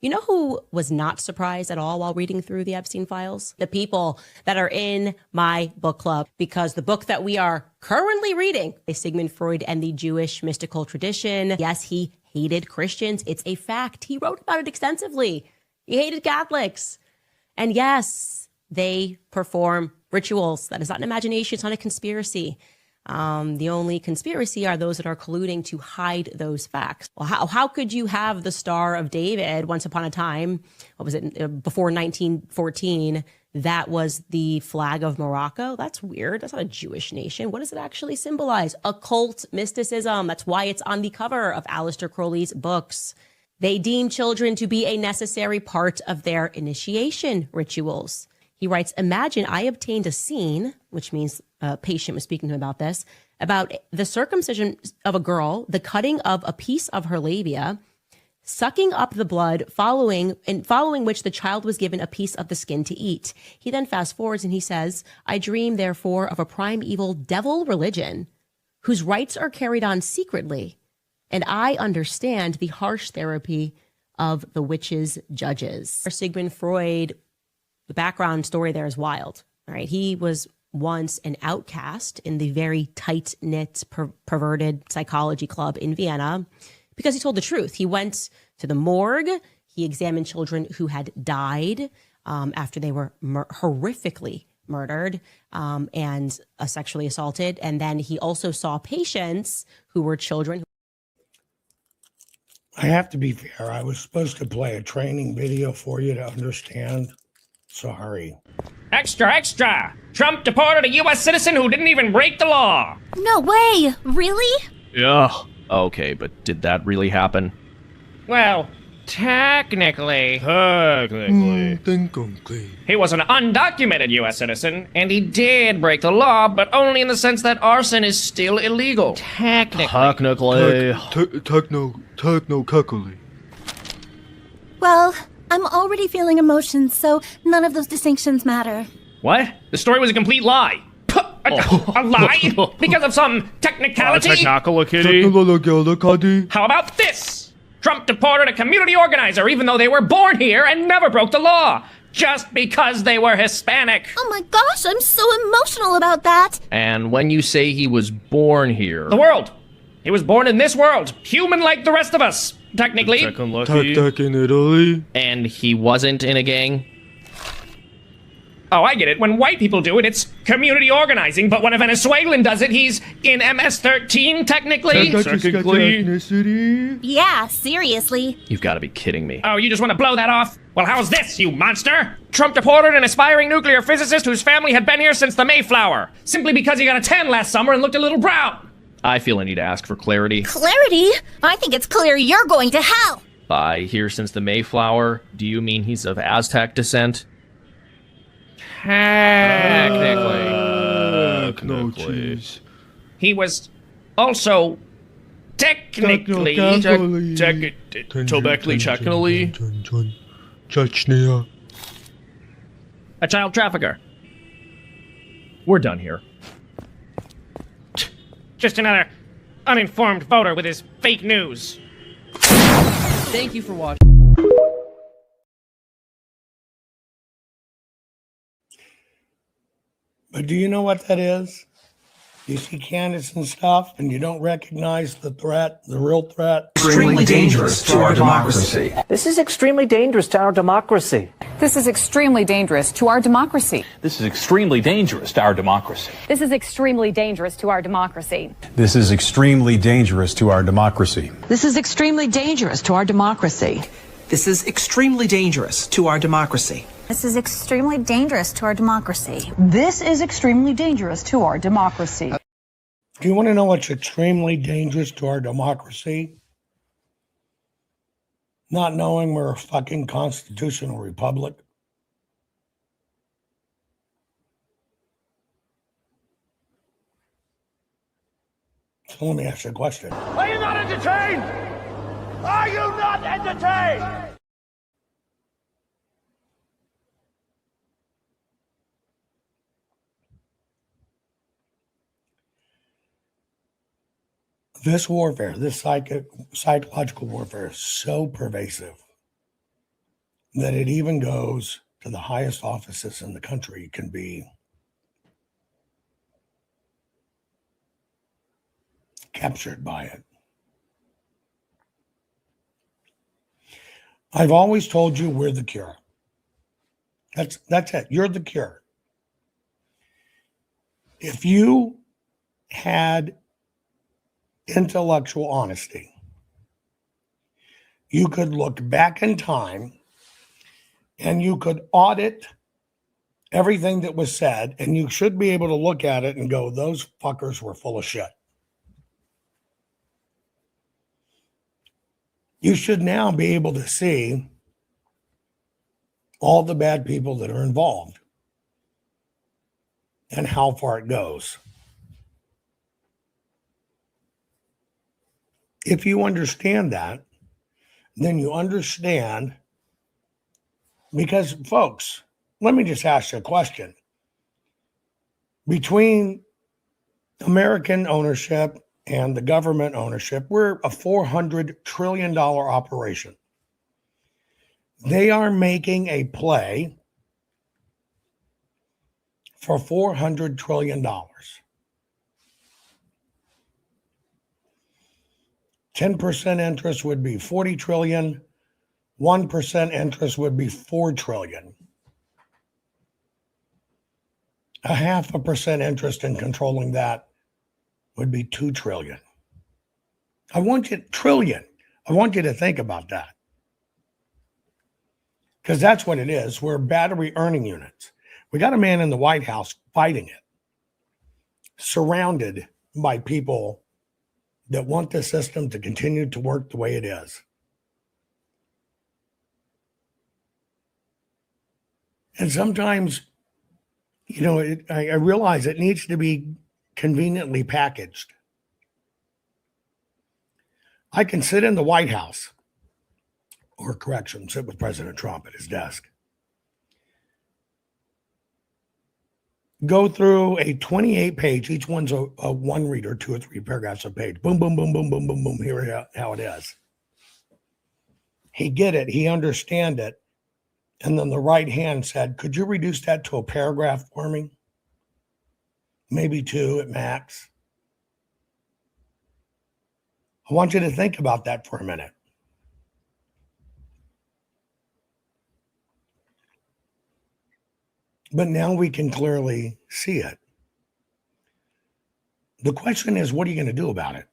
You know who was not surprised at all while reading through the Epstein files? The people that are in my book club, because the book that we are currently reading is Sigmund Freud and the Jewish mystical tradition. Yes, he hated Christians. It's a fact. He wrote about it extensively. He hated Catholics. And yes, they perform rituals. That is not an imagination. It's not a conspiracy. The only conspiracy are those that are colluding to hide those facts. Well, how could you have the Star of David once upon a time? What was it? Before 1914, that was the flag of Morocco. That's weird. That's not a Jewish nation. What does it actually symbolize? Occult mysticism. That's why it's on the cover of Aleister Crowley's books. They deem children to be a necessary part of their initiation rituals. He writes, imagine I obtained a scene, which means a patient was speaking to him about this, about the circumcision of a girl, the cutting of a piece of her labia, sucking up the blood, following which the child was given a piece of the skin to eat. He then fast forwards and he says, I dream, therefore, of a primeval devil religion whose rites are carried on secretly, and I understand the harsh therapy of the witches' judges. Sigmund Freud, the background story there is wild. All right, he was once an outcast in the very tight-knit, perverted psychology club in Vienna because he told the truth. He went to the morgue. He examined children who had died after they were horrifically murdered and sexually assaulted. And then he also saw patients who were children. I have to be fair. I was supposed to play a training video for you to understand. Sorry. Extra, extra! Trump deported a U.S. citizen who didn't even break the law! No way! Really? Yeah. Okay, but did that really happen? Well, technically. He was an undocumented U.S. citizen, and he did break the law, but only in the sense that arson is still illegal. Technically. Technically. Well, I'm already feeling emotions, so none of those distinctions matter. What? The story was a complete lie. A lie? Because of some technicality? Technicality. How about this? Trump deported a community organizer even though they were born here and never broke the law. just because they were Hispanic. Oh my gosh, I'm so emotional about that. And when you say he was born here... The world. He was born in this world, human like the rest of us, technically. in Italy. And he wasn't in a gang? Oh, I get it. When white people do it, it's community organizing, but when a Venezuelan does it, he's in MS-13, technically. Yeah, seriously. You've got to be kidding me. Oh, you just want to blow that off? Well, how's this, you monster? Trump deported an aspiring nuclear physicist whose family had been here since the Mayflower, simply because he got a tan last summer and looked a little brown. I feel I need to ask for clarity. Clarity? I think it's clear you're going to hell. By here since the Mayflower, do you mean he's of Aztec descent? Technically. He was also technically... a child trafficker. We're done here. Just another uninformed voter with his fake news. Thank you for watching. But do you know what that is? You see candidates and stuff, and you don't recognize the threat, the real threat. Extremely dangerous to our democracy. This is extremely dangerous to our democracy. This is extremely dangerous to our democracy. This is extremely dangerous to our democracy. This is extremely dangerous to our democracy. This is extremely dangerous to our democracy. This is extremely dangerous to our democracy. This is extremely dangerous to our democracy. This is extremely dangerous to our democracy. This is extremely dangerous to our democracy. Do you want to know what's extremely dangerous to our democracy? Not knowing we're a fucking constitutional republic. So let me ask you a question. Are you not entertained? Are you not entertained? This warfare, this psychological warfare is so pervasive that it even goes to the highest offices in the country can be captured by it. I've always told you we're the cure. That's it. You're the cure. If you had intellectual honesty, you could look back in time and you could audit everything that was said, and you should be able to look at it and go, those fuckers were full of shit. You should now be able to see all the bad people that are involved and how far it goes. If you understand that, then you understand, because folks, let me just ask you a question. Between American ownership and the government ownership, we're a $400 trillion operation. They are making a play for $400 trillion. 10% interest would be 40 trillion. 1% interest would be 4 trillion. 0.5% interest in controlling that would be 2 trillion. I want you to think about that. Because that's what it is. We're battery earning units. We got a man in the White House fighting it, surrounded by people that want the system to continue to work the way it is. And sometimes, I realize it needs to be conveniently packaged. I can sit in the White House, or correction, sit with President Trump at his desk, go through a 28-page, each one's a one reader, 2 or 3 paragraphs a page. Boom, boom, boom, boom, boom, boom, boom. Here how it is. He get it. He understand it. And then the right hand said, could you reduce that to a paragraph for me? Maybe 2 at max. I want you to think about that for a minute. But now we can clearly see it. The question is, what are you going to do about it?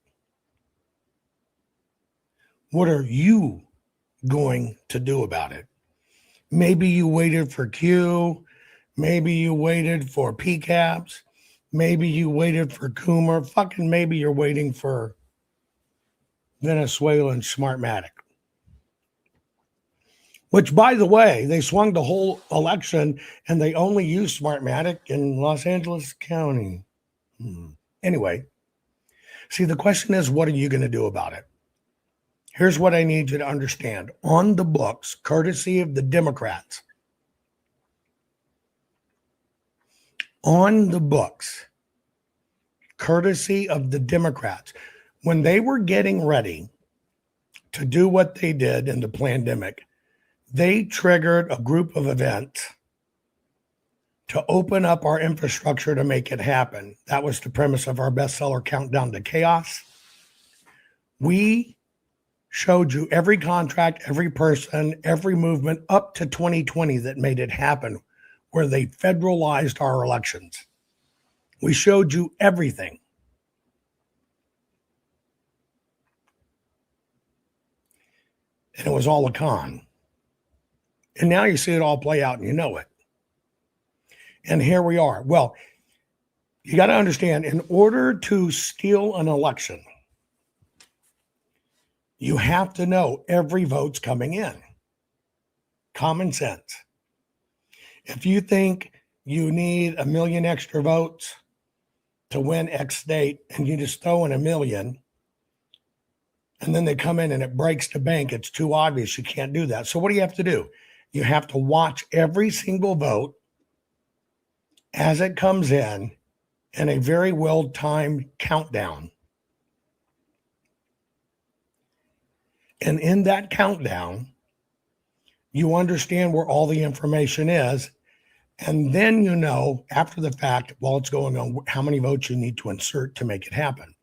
What are you going to do about it? Maybe you waited for Q. Maybe you waited for PCAPs. Maybe you waited for Coomer. Fucking maybe you're waiting for Venezuelan Smartmatic. Which, by the way, they swung the whole election and they only used Smartmatic in Los Angeles County. Anyway, see, the question is, what are you going to do about it? Here's what I need you to understand. On the books, courtesy of the Democrats, on the books, courtesy of the Democrats, when they were getting ready to do what they did in the pandemic, they triggered a group of events to open up our infrastructure to make it happen. That was the premise of our bestseller, Countdown to Chaos. We showed you every contract, every person, every movement up to 2020 that made it happen, where they federalized our elections. We showed you everything. And it was all a con. And now you see it all play out and you know it. And here we are. Well, you got to understand, in order to steal an election, you have to know every vote's coming in. Common sense. If you think you need 1 million extra votes to win X state and you just throw in 1 million and then they come in and it breaks the bank, it's too obvious. You can't do that. So what do you have to do? You have to watch every single vote as it comes in a very well-timed countdown. And in that countdown, you understand where all the information is. And then you know, after the fact, while it's going on, how many votes you need to insert to make it happen.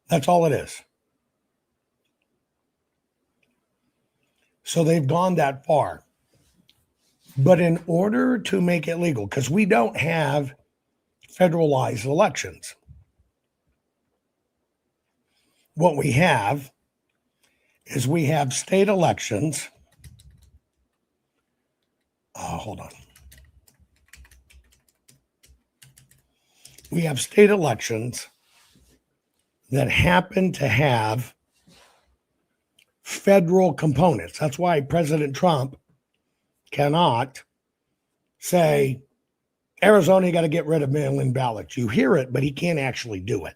That's all it is. So they've gone that far. But in order to make it legal, because we don't have federalized elections, what we have is we have state elections. Hold on. We have state elections that happen to have federal components. That's why President Trump cannot say, Arizona, you got to get rid of mail-in ballots. You hear it, but he can't actually do it.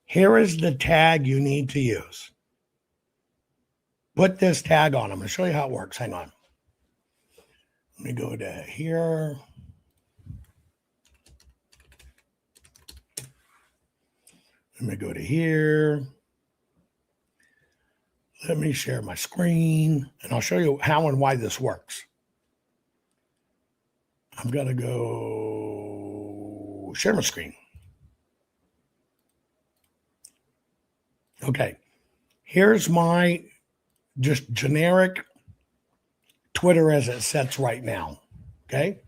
Here is the tag you need to use. Put this tag on. I'm going to show you how it works. Hang on. Let me go to here. Let me go to here. Let me share my screen, and I'll show you how and why this works. I'm going to go share my screen. Okay. Here's my just generic Twitter as it sets right now. Okay.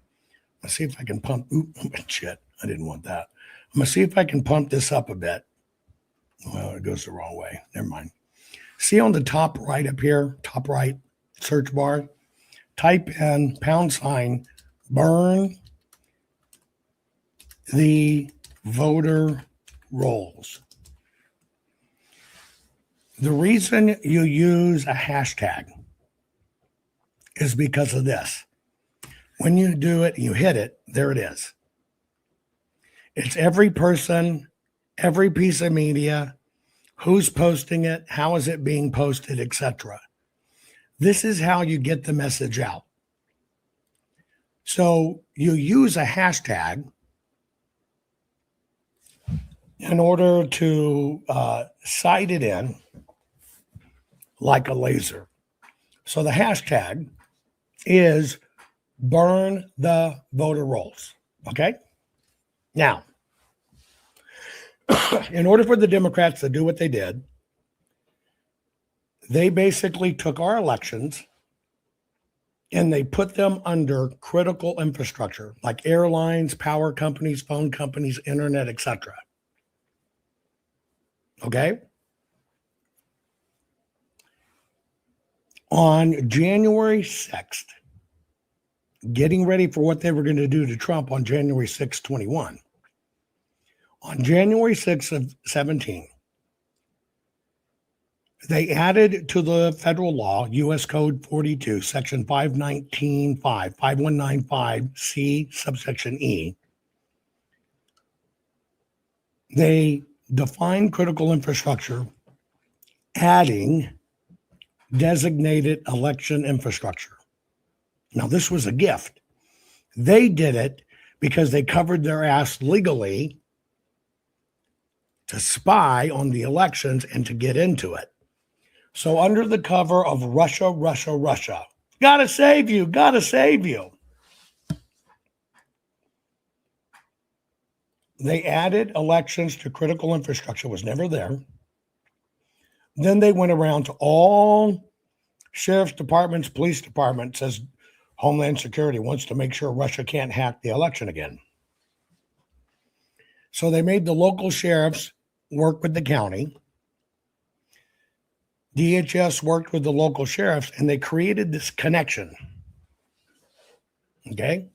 Let's see if I can pump. Oop, shit. I didn't want that. I'm going to see if I can pump this up a bit. Well, it goes the wrong way. Never mind. See on the top right up here, top right search bar, type in # burn the voter rolls. The reason you use a hashtag is because of this. When you do it, you hit it, there it is. It's every person, every piece of media, who's posting it, how is it being posted, etc. This is how you get the message out. So you use a hashtag in order to cite it in. like a laser. So the hashtag is burn the voter rolls. Okay? Now, in order for the Democrats to do what they did, they basically took our elections and they put them under critical infrastructure like airlines, power companies, phone companies, internet, etc. Okay? On January 6th, getting ready for what they were going to do to Trump on January 6th, 21. On January 6th of 17, they added to the federal law, U.S. Code 42, Section 5195C, subsection E. They defined critical infrastructure, adding designated election infrastructure. Now, this was a gift. They did it because they covered their ass legally to spy on the elections and to get into it. So under the cover of Russia, gotta save you, they added elections to critical infrastructure, was never there. Then they went around to all sheriff's departments, police departments, as Homeland Security wants to make sure Russia can't hack the election again. So they made the local sheriffs work with the county. DHS worked with the local sheriffs, and they created this connection. Okay?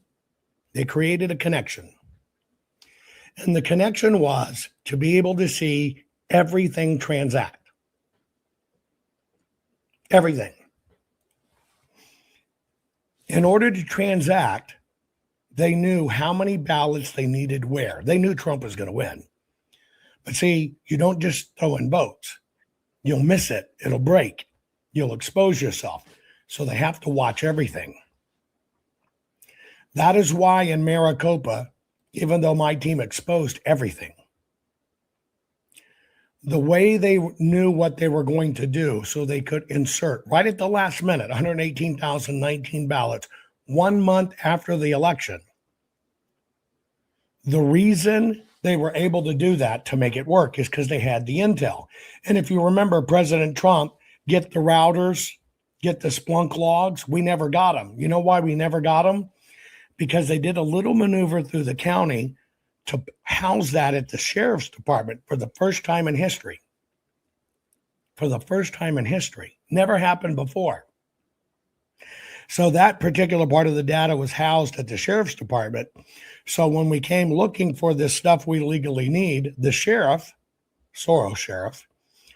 They created a connection. And the connection was to be able to see everything transact. Everything. In order to transact, they knew how many ballots they needed where. They knew Trump was going to win. But see, you don't just throw in votes. You'll miss it. It'll break. You'll expose yourself. So they have to watch everything. That is why in Maricopa, even though my team exposed everything, the way they knew what they were going to do so they could insert right at the last minute, 118,019 ballots, 1 month after the election. The reason they were able to do that to make it work is because they had the intel. And if you remember, President Trump, get the routers, get the Splunk logs, we never got them. You know why we never got them? Because they did a little maneuver through the county to house that at the sheriff's department for the first time in history. For the first time in history. Never happened before. So that particular part of the data was housed at the sheriff's department. So when we came looking for this stuff we legally need, the sheriff, Soros sheriff,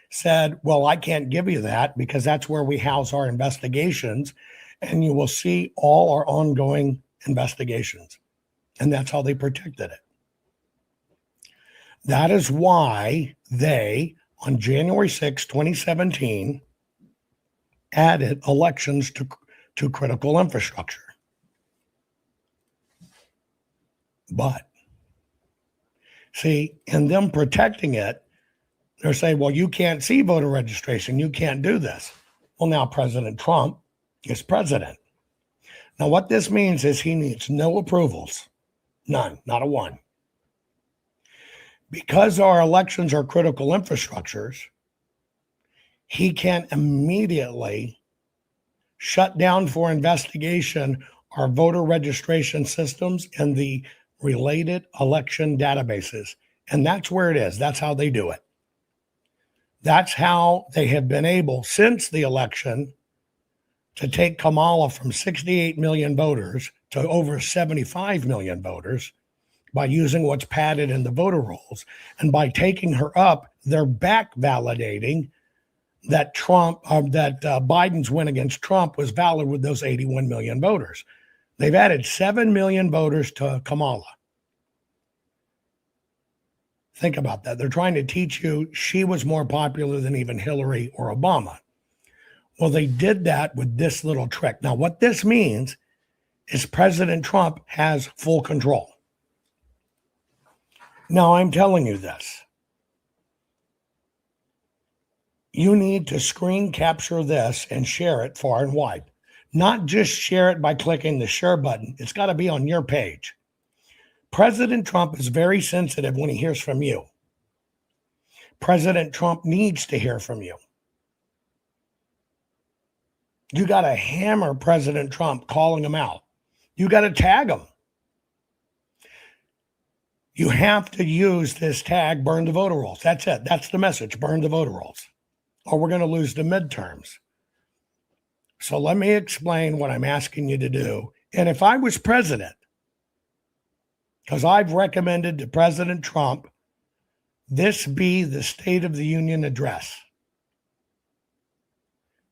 said, well, I can't give you that because that's where we house our investigations, and you will see all our ongoing investigations. And that's how they protected it. That is why they, on January 6, 2017, added elections to critical infrastructure. But, see, in them protecting it, they're saying, well, you can't see voter registration. You can't do this. Well, now President Trump is president. Now, what this means is he needs no approvals. None, not a one. Because our elections are critical infrastructures, he can immediately shut down for investigation our voter registration systems and the related election databases. And that's where it is. That's how they do it. That's how they have been able, since the election, to take Kamala from 68 million voters to over 75 million voters by using what's padded in the voter rolls. And by taking her up, they're back validating that Biden's win against Trump was valid with those 81 million voters. They've added 7 million voters to Kamala. Think about that. They're trying to teach you she was more popular than even Hillary or Obama. Well, they did that with this little trick. Now, what this means is President Trump has full control. Now, I'm telling you this. You need to screen capture this and share it far and wide. Not just share it by clicking the share button. It's got to be on your page. President Trump is very sensitive when he hears from you. President Trump needs to hear from you. You got to hammer President Trump calling him out. You got to tag him. You have to use this tag, burn the voter rolls. That's it. That's the message, burn the voter rolls, or we're going to lose the midterms. So let me explain what I'm asking you to do. And if I was president, because I've recommended to President Trump, this be the State of the Union address.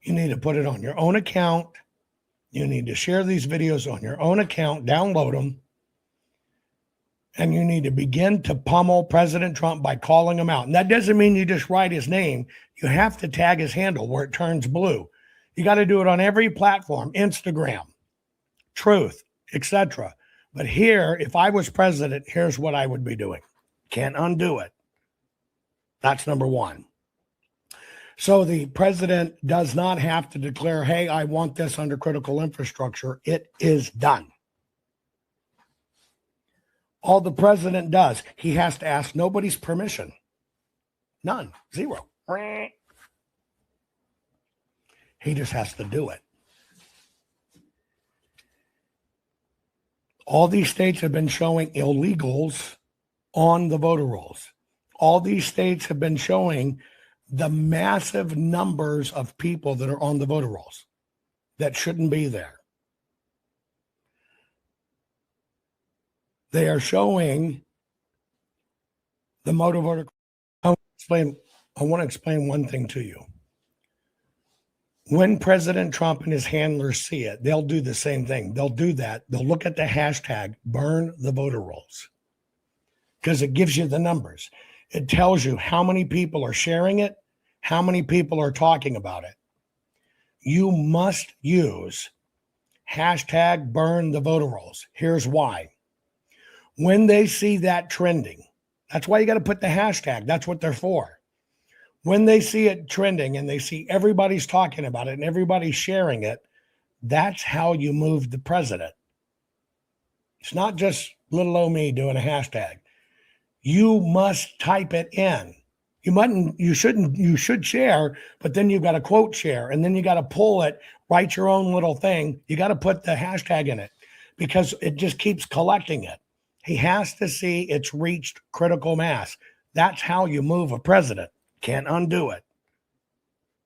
You need to put it on your own account. You need to share these videos on your own account, download them. And you need to begin to pummel President Trump by calling him out. And that doesn't mean you just write his name. You have to tag his handle where it turns blue. You got to do it on every platform, Instagram, Truth, etc. But here, if I was president, here's what I would be doing. Can't undo it. That's number one. So the president does not have to declare, hey, I want this under critical infrastructure. It is done. All the president does, he has to ask nobody's permission. None. Zero. He just has to do it. All these states have been showing illegals on the voter rolls. All these states have been showing the massive numbers of people that are on the voter rolls that shouldn't be there. They are showing the motor voter. I want to explain one thing to you. When President Trump and his handlers see it, they'll do the same thing. They'll do that. They'll look at the hashtag, burn the voter rolls, because it gives you the numbers. It tells you how many people are sharing it, how many people are talking about it. You must use hashtag burn the voter rolls. Here's why. When they see that trending, that's why you got to put the hashtag. That's what they're for. When they see it trending and they see everybody's talking about it and everybody's sharing it, that's how you move the president. It's not just little old me doing a hashtag. You must type it in. You should share, but then you've got to quote share, and then you got to pull it, write your own little thing. You got to put the hashtag in it because it just keeps collecting it. He has to see it's reached critical mass. That's how you move a president. Can't undo it.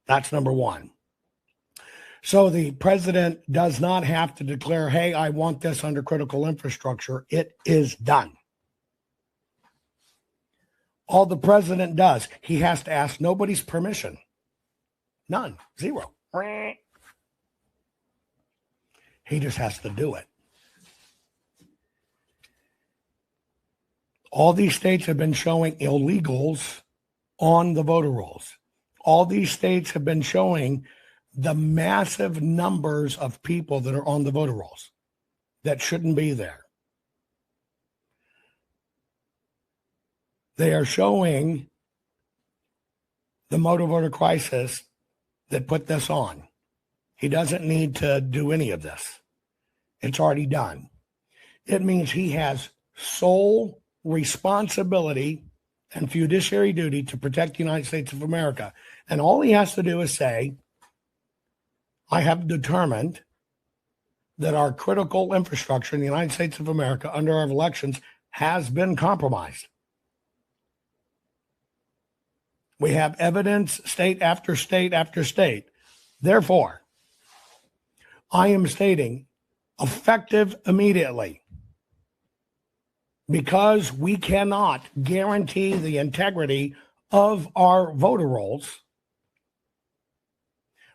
That's number one. So the president does not have to declare, hey, I want this under critical infrastructure. It is done. All the president does, he has to ask nobody's permission. None. Zero. He just has to do it. All these states have been showing illegals on the voter rolls. All these states have been showing the massive numbers of people that are on the voter rolls that shouldn't be there. They are showing the motor voter crisis that put this on. He doesn't need to do any of this. It's already done. It means he has sole responsibility and fiduciary duty to protect the United States of America. And all he has to do is say, I have determined that our critical infrastructure in the United States of America under our elections has been compromised. We have evidence, state after state after state. Therefore, I am stating, effective immediately, because we cannot guarantee the integrity of our voter rolls,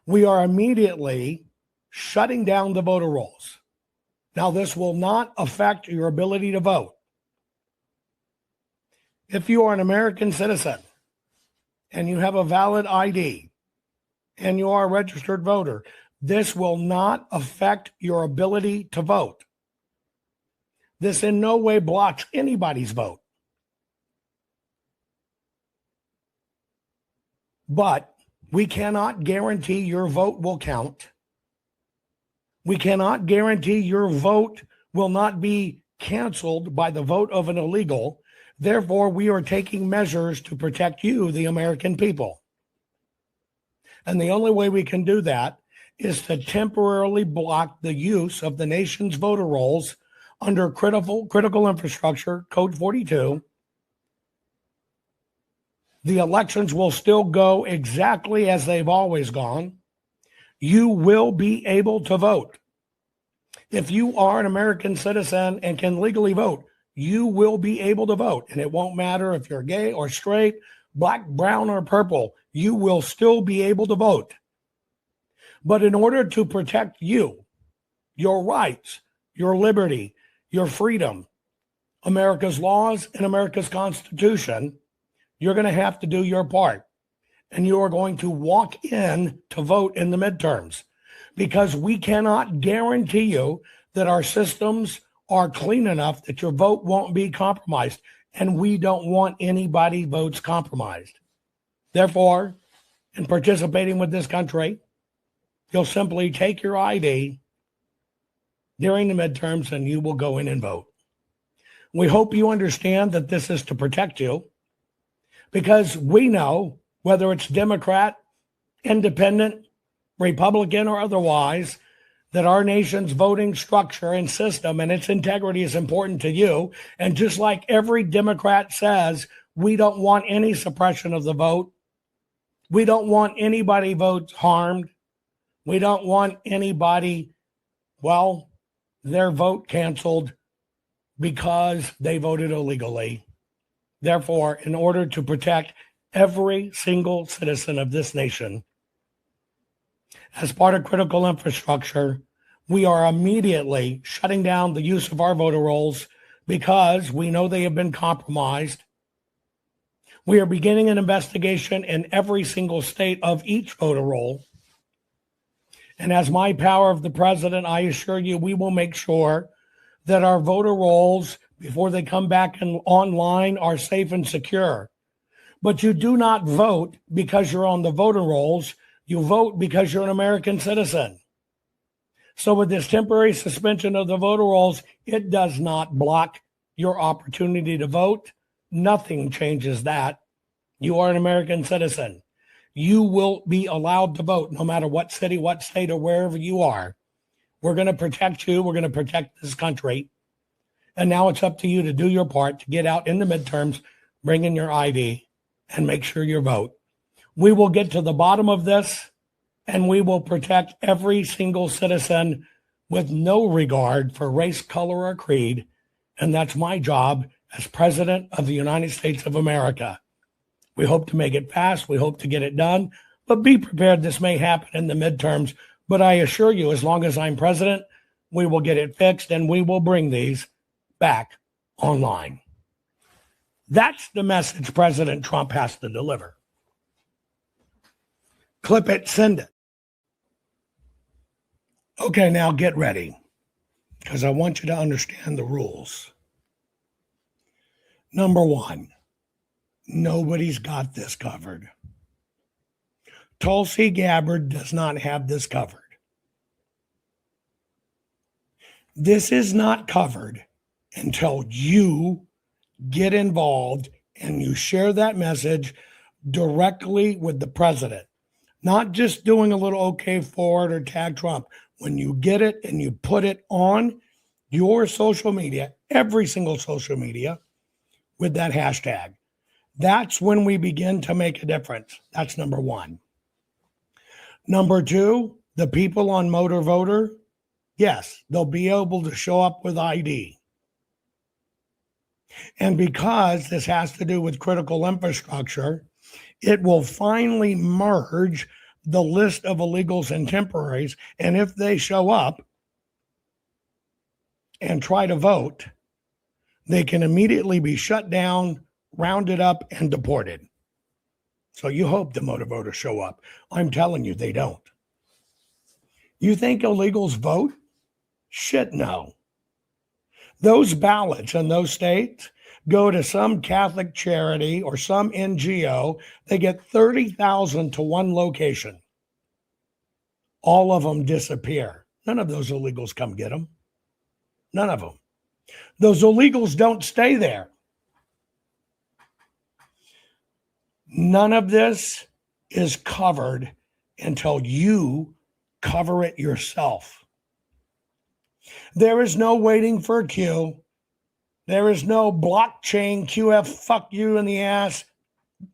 we are immediately shutting down the voter rolls. Now, this will not affect your ability to vote. If you are an American citizen and you have a valid ID and you are a registered voter, this will not affect your ability to vote. This in no way blocks anybody's vote. But We cannot guarantee your vote will count. We cannot guarantee your vote will not be canceled by the vote of an illegal. Therefore, we are taking measures to protect you, the American people. And the only way we can do that is to temporarily block the use of the nation's voter rolls under critical infrastructure, Code 42. The elections will still go exactly as they've always gone. You will be able to vote. If you are an American citizen and can legally vote, you will be able to vote. And it won't matter if you're gay or straight, black, brown, or purple, you will still be able to vote. But in order to protect you, your rights, your liberty, your freedom, America's laws, and America's Constitution, you're going to have to do your part. And you are going to walk in to vote in the midterms, because we cannot guarantee you that our systems are clean enough that your vote won't be compromised. And we don't want anybody's votes compromised. Therefore, in participating with this country, you'll simply take your ID during the midterms and you will go in and vote. We hope you understand that this is to protect you, because we know whether it's Democrat, Independent, Republican, or otherwise, that our nation's voting structure and system and its integrity is important to you. And just like every Democrat says, we don't want any suppression of the vote. We don't want anybody votes harmed. We don't want anybody, well, their vote canceled because they voted illegally. Therefore, in order to protect every single citizen of this nation, as part of critical infrastructure, we are immediately shutting down the use of our voter rolls because we know they have been compromised. We are beginning an investigation in every single state of each voter roll. And as my power of the president, I assure you, we will make sure that our voter rolls, before they come back online, are safe and secure. But you do not vote because you're on the voter rolls. You vote because you're an American citizen. So with this temporary suspension of the voter rolls, it does not block your opportunity to vote. Nothing changes that. You are an American citizen. You will be allowed to vote no matter what city, what state, or wherever you are. We're going to protect you. We're going to protect this country. And now it's up to you to do your part to get out in the midterms, bring in your ID, and make sure you vote. We will get to the bottom of this, and we will protect every single citizen with no regard for race, color, or creed. And that's my job as President of the United States of America. We hope to make it fast. We hope to get it done. But be prepared. This may happen in the midterms. But I assure you, as long as I'm president, we will get it fixed and we will bring these back online. That's the message President Trump has to deliver. Clip it, send it. Okay, now get ready, because I want you to understand the rules. Number one, nobody's got this covered. Tulsi Gabbard does not have this covered. This is not covered until you get involved and you share that message directly with the president. Not just doing a little okay forward or tag Trump. When you get it and you put it on your social media, every single social media, with that hashtag, that's when we begin to make a difference. That's number one. Number two, the people on Motor Voter, yes, they'll be able to show up with ID. And because this has to do with critical infrastructure, it will finally merge the list of illegals and temporaries. And if they show up and try to vote, they can immediately be shut down, rounded up, and deported. So you hope the motor voters show up. I'm telling you, they don't. You think illegals vote? Shit, no. Those ballots in those states, go to some Catholic charity or some NGO. They get 30,000 to one location. All of them disappear. None of those illegals come get them. None of them. Those illegals don't stay there. None of this is covered until you cover it yourself. There is no waiting for a queue. There is no blockchain QF fuck you in the ass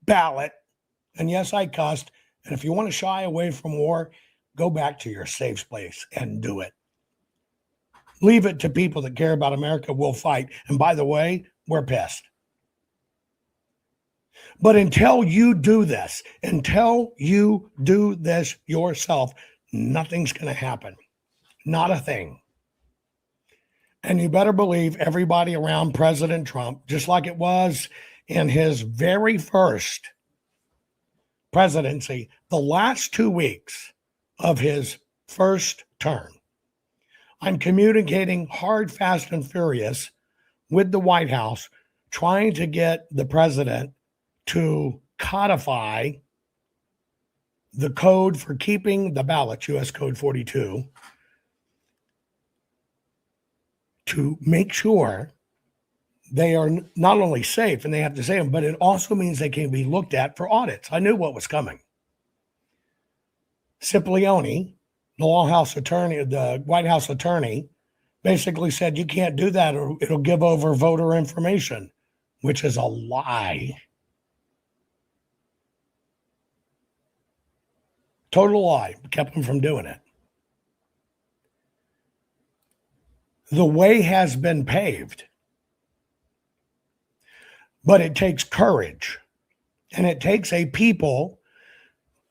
ballot. And yes, I cussed. And if you want to shy away from war, go back to your safe place and do it. Leave it to people that care about America. We'll fight. And by the way, we're pissed. But until you do this yourself, nothing's going to happen. Not a thing. And you better believe everybody around President Trump, just like it was in his very first presidency, the last 2 weeks of his first term, I'm communicating hard, fast, and furious with the White House, trying to get the president to codify the code for keeping the ballots, U.S. Code 42, to make sure they are not only safe and they have to say them, but it also means they can be looked at for audits. I knew what was coming. Cipollone, the White House attorney, basically said you can't do that or it'll give over voter information, which is a lie. Total lie. Kept them from doing it. The way has been paved, but it takes courage, and it takes a people.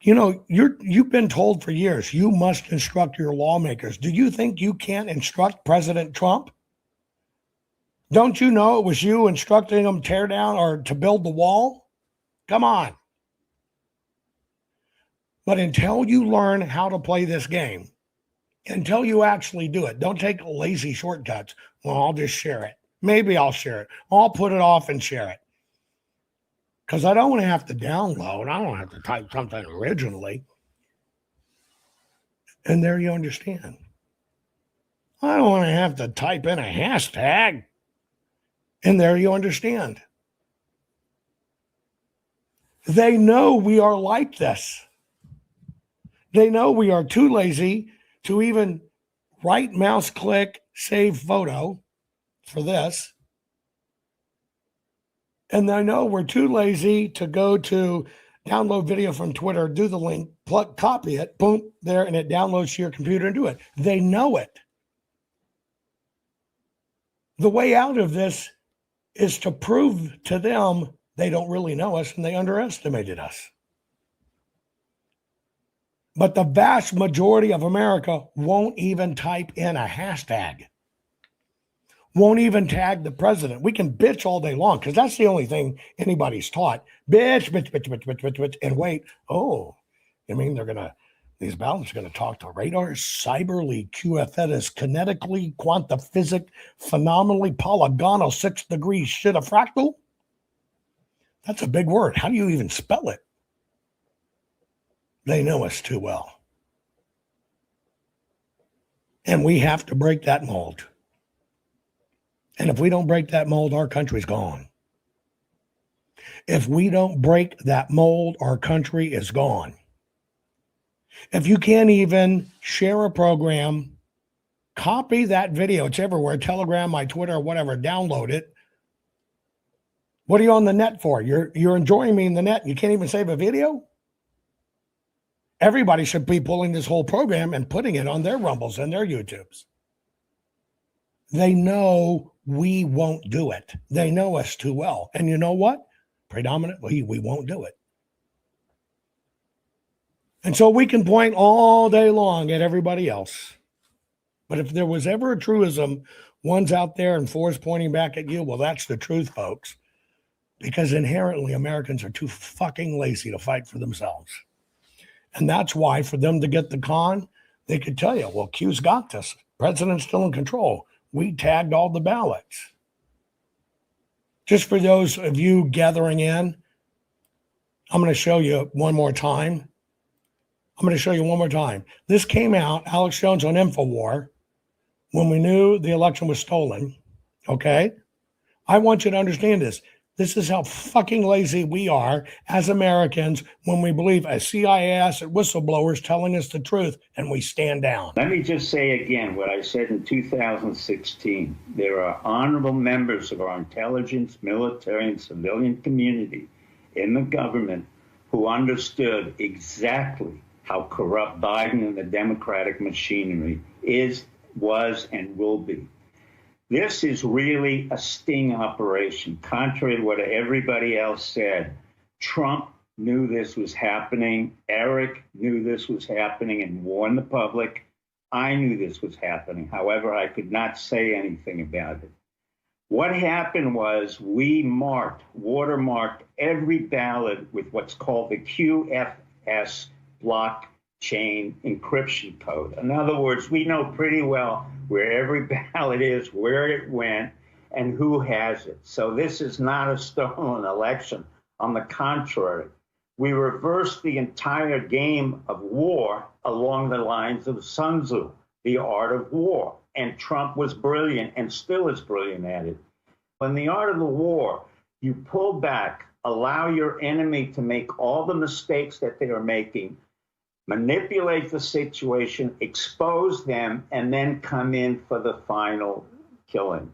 You know, you've been told for years, you must instruct your lawmakers. Do you think you can't instruct President Trump? Don't you know it was you instructing him to tear down or to build the wall? Come on. But until you learn how to play this game, until you actually do it, don't take lazy shortcuts. Well, I'll just share it. Maybe I'll share it. I'll put it off and share it. Because I don't want to have to download. I don't have to type something originally. And there you understand. I don't want to have to type in a hashtag. And there you understand. They know we are like this. They know we are too lazy to even right mouse click, save photo for this. And they know we're too lazy to go to download video from Twitter, do the link, copy it, boom, there, and it downloads to your computer and do it. They know it. The way out of this is to prove to them they don't really know us and they underestimated us. But the vast majority of America won't even type in a hashtag. Won't even tag the president. We can bitch all day long because that's the only thing anybody's taught. Bitch, bitch, bitch, bitch, bitch, bitch, bitch. And wait, I mean, these ballots are going to talk to radar, cyberly, QFETIS, kinetically, quantaphysic, phenomenally, polygonal, 6 degrees, shit, a fractal? That's a big word. How do you even spell it? They know us too well. And we have to break that mold. And if we don't break that mold, our country's gone. If we don't break that mold, our country is gone. If you can't even share a program, copy that video. It's everywhere. Telegram, my Twitter, whatever. Download it. What are you on the net for? You're enjoying me in the net. You can't even save a video? Everybody should be pulling this whole program and putting it on their Rumbles and their YouTubes. They know we won't do it. They know us too well. And you know what? Predominantly, we won't do it. And so we can point all day long at everybody else. But if there was ever a truism, one's out there and four's pointing back at you, well, that's the truth, folks. Because inherently, Americans are too fucking lazy to fight for themselves. And that's why for them to get the con, they could tell you, well, Q's got this. President's still in control. We tagged all the ballots. Just for those of you gathering in, I'm going to show you one more time. This came out, Alex Jones on InfoWar, when we knew the election was stolen. Okay? I want you to understand this. This is how fucking lazy we are as Americans when we believe a CIA asset whistleblower is telling us the truth and we stand down. Let me just say again what I said in 2016. There are honorable members of our intelligence, military, and civilian community in the government who understood exactly how corrupt Biden and the Democratic machinery is, was, and will be. This is really a sting operation. Contrary to what everybody else said, Trump knew this was happening. Eric knew this was happening and warned the public. I knew this was happening. However, I could not say anything about it. What happened was we watermarked every ballot with what's called the QFS blockchain encryption code. In other words, we know pretty well where every ballot is, where it went, and who has it. So this is not a stolen election. On the contrary, we reversed the entire game of war along the lines of Sun Tzu, the art of war. And Trump was brilliant and still is brilliant at it. In the art of the war, you pull back, allow your enemy to make all the mistakes that they are making, manipulate the situation, expose them, and then come in for the final killing.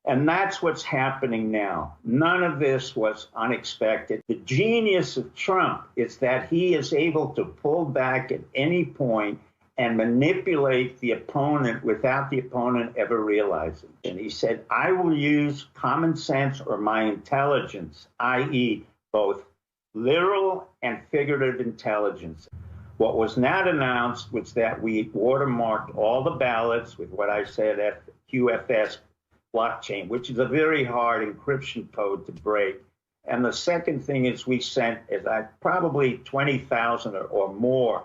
And that's what's happening now. None of this was unexpected. The genius of Trump is that he is able to pull back at any point and manipulate the opponent without the opponent ever realizing. And he said, I will use common sense or my intelligence, i.e. both literal and figurative intelligence. What was not announced was that we watermarked all the ballots with what I said, QFS blockchain, which is a very hard encryption code to break. And the second thing is we sent probably 20,000 or more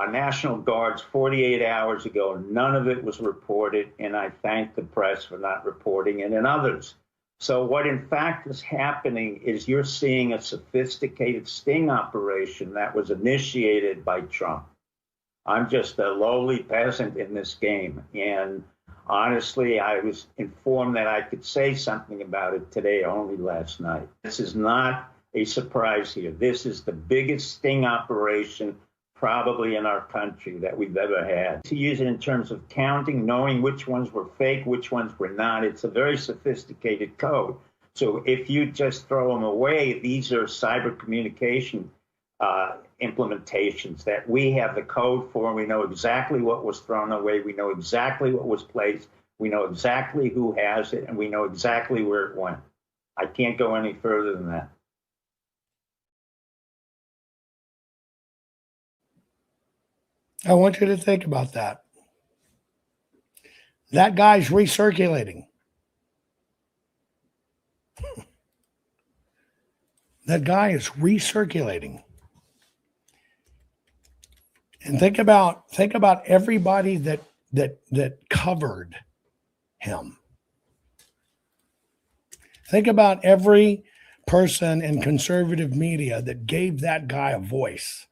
National Guards 48 hours ago. None of it was reported, and I thank the press for not reporting it and others. So what in fact is happening is you're seeing a sophisticated sting operation that was initiated by Trump. I'm just a lowly peasant in this game. And honestly, I was informed that I could say something about it today, only last night. This is not a surprise here. This is the biggest sting operation probably in our country that we've ever had. To use it in terms of counting, knowing which ones were fake, which ones were not, it's a very sophisticated code. So if you just throw them away, these are cyber communication implementations that we have the code for. We know exactly what was thrown away. We know exactly what was placed. We know exactly who has it, and we know exactly where it went. I can't go any further than that. I want you to think about that. That guy's recirculating. That guy is recirculating. And think about everybody that covered him. Think about every person in conservative media that gave that guy a voice.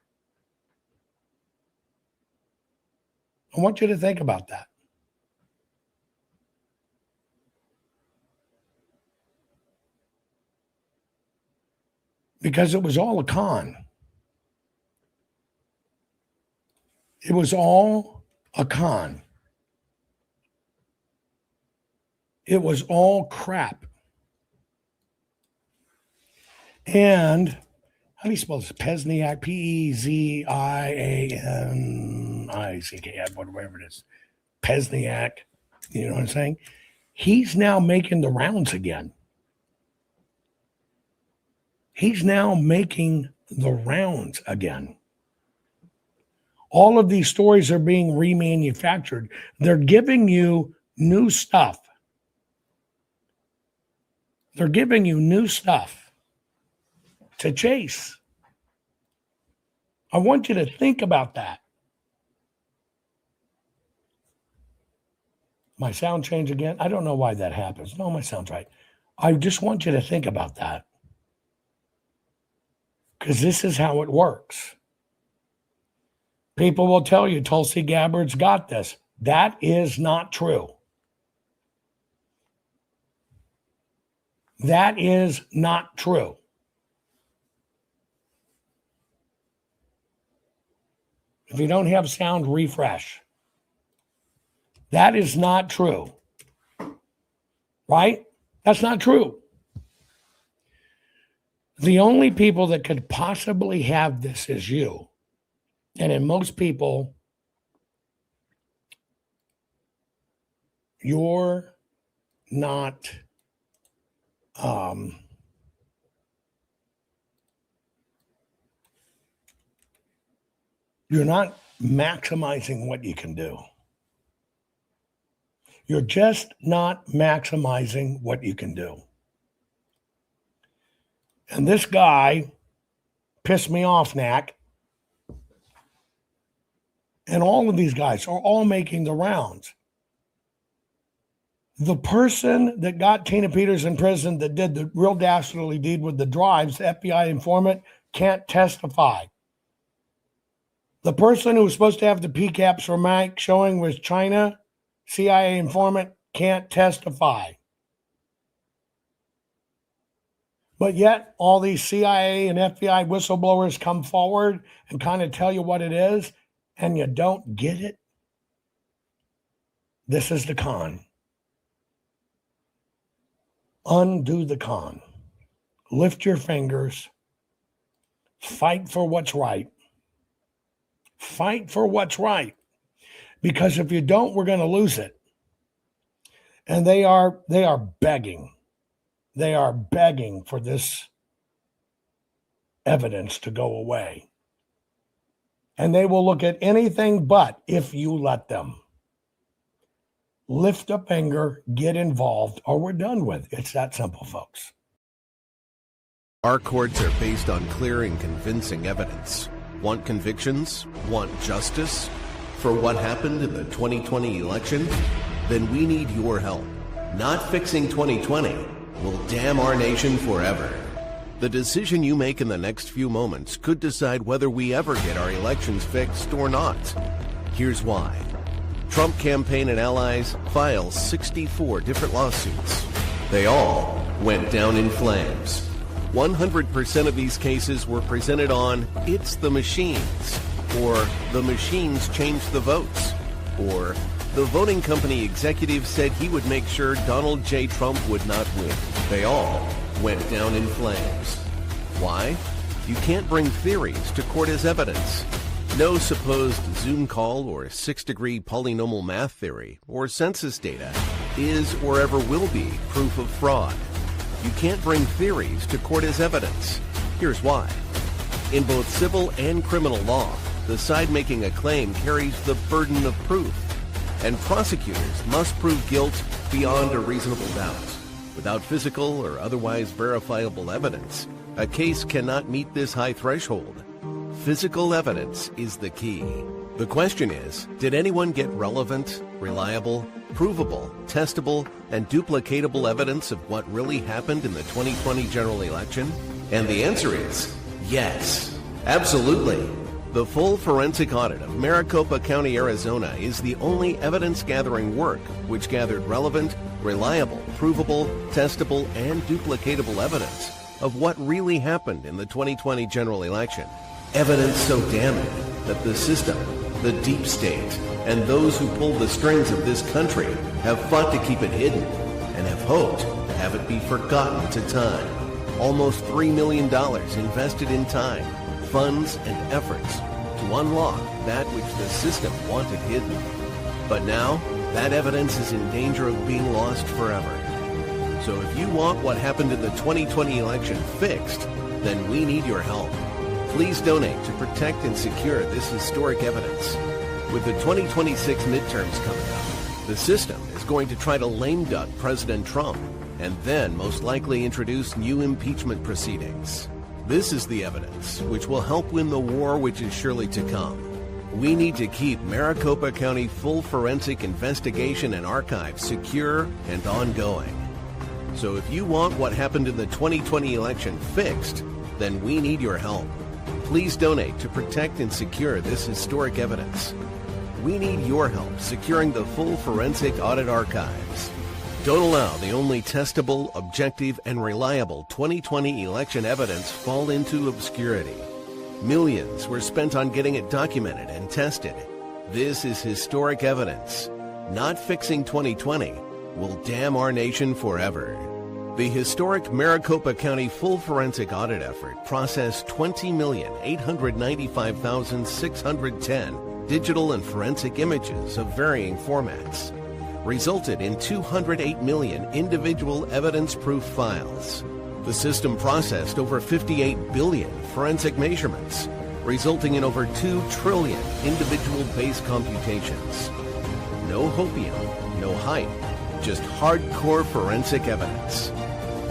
I want you to think about that. Because it was all a con. It was all a con. It was all crap. And how do you spell this? Pezniak, Pezianiak, whatever it is. Pezniak, you know what I'm saying? He's now making the rounds again. He's now making the rounds again. All of these stories are being remanufactured. They're giving you new stuff. They're giving you new stuff to chase. I want you to think about that. My sound changed again. I don't know why that happens. No, my sound's right. I just want you to think about that. Because this is how it works. People will tell you Tulsi Gabbard's got this. That is not true. That is not true. If you don't have sound, refresh. That is not true. Right? That's not true. The only people that could possibly have this is you. And in most people, you're not maximizing what you can do. You're just not maximizing what you can do. And this guy pissed me off, Knack. And all of these guys are all making the rounds. The person that got Tina Peters in prison that did the real dastardly deed with the drives, the FBI informant, can't testify. The person who was supposed to have the PCAPs for Mike showing was China, CIA informant, can't testify. But yet all these CIA and FBI whistleblowers come forward and kind of tell you what it is, and you don't get it. This is the con. Undo the con. Lift your fingers. Fight for what's right. Fight for what's right. Because if you don't, we're going to lose it. And they are begging. They are begging for this evidence to go away. And they will look at anything but if you let them. Lift a finger, get involved, or we're done with it. It's that simple, folks. Our courts are based on clear and convincing evidence. Want convictions? Want justice? For what happened in the 2020 election? Then we need your help. Not fixing 2020 will damn our nation forever. The decision you make in the next few moments could decide whether we ever get our elections fixed or not. Here's why. Trump campaign and allies filed 64 different lawsuits. They all went down in flames. 100% of these cases were presented on "It's the machines," or "The machines changed the votes," or "The voting company executive said he would make sure Donald J. Trump would not win." They all went down in flames. Why? You can't bring theories to court as evidence. No supposed Zoom call or six-degree polynomial math theory or census data is or ever will be proof of fraud. You can't bring theories to court as evidence. Here's why. In both civil and criminal law, the side making a claim carries the burden of proof, and prosecutors must prove guilt beyond a reasonable doubt. Without physical or otherwise verifiable evidence, a case cannot meet this high threshold. Physical evidence is the key. The question is, did anyone get relevant, reliable, provable, testable, and duplicatable evidence of what really happened in the 2020 general election? And the answer is yes, absolutely. The full forensic audit of Maricopa County, Arizona is the only evidence-gathering work which gathered relevant, reliable, provable, testable, and duplicatable evidence of what really happened in the 2020 general election. Evidence so damning that the system, the deep state, and those who pull the strings of this country have fought to keep it hidden and have hoped to have it be forgotten to time. Almost $3 million invested in time, funds, and efforts to unlock that which the system wanted hidden. But now, that evidence is in danger of being lost forever. So if you want what happened in the 2020 election fixed, then we need your help. Please donate to protect and secure this historic evidence. With the 2026 midterms coming up, the system is going to try to lame duck President Trump and then most likely introduce new impeachment proceedings. This is the evidence which will help win the war which is surely to come. We need to keep Maricopa County full forensic investigation and archive secure and ongoing. So if you want what happened in the 2020 election fixed, then we need your help. Please donate to protect and secure this historic evidence. We need your help securing the full forensic audit archives. Don't allow the only testable, objective, and reliable 2020 election evidence fall into obscurity. Millions were spent on getting it documented and tested. This is historic evidence. Not fixing 2020 will damn our nation forever. The historic Maricopa County full forensic audit effort processed 20,895,610 digital and forensic images of varying formats, resulted in 208 million individual evidence-proof files. The system processed over 58 billion forensic measurements, resulting in over 2 trillion individual base computations. No hopium, no hype, just hardcore forensic evidence.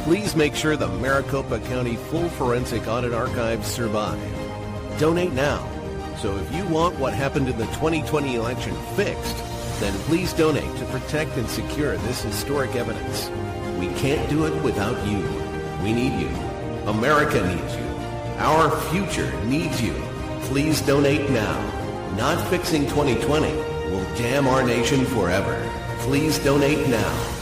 Please make sure the Maricopa County full forensic audit archives survive. Donate now. So if you want what happened in the 2020 election fixed, then please donate to protect and secure this historic evidence. We can't do it without you. We need you. America needs you. Our future needs you. Please donate now. Not fixing 2020 will damn our nation forever. Please donate now.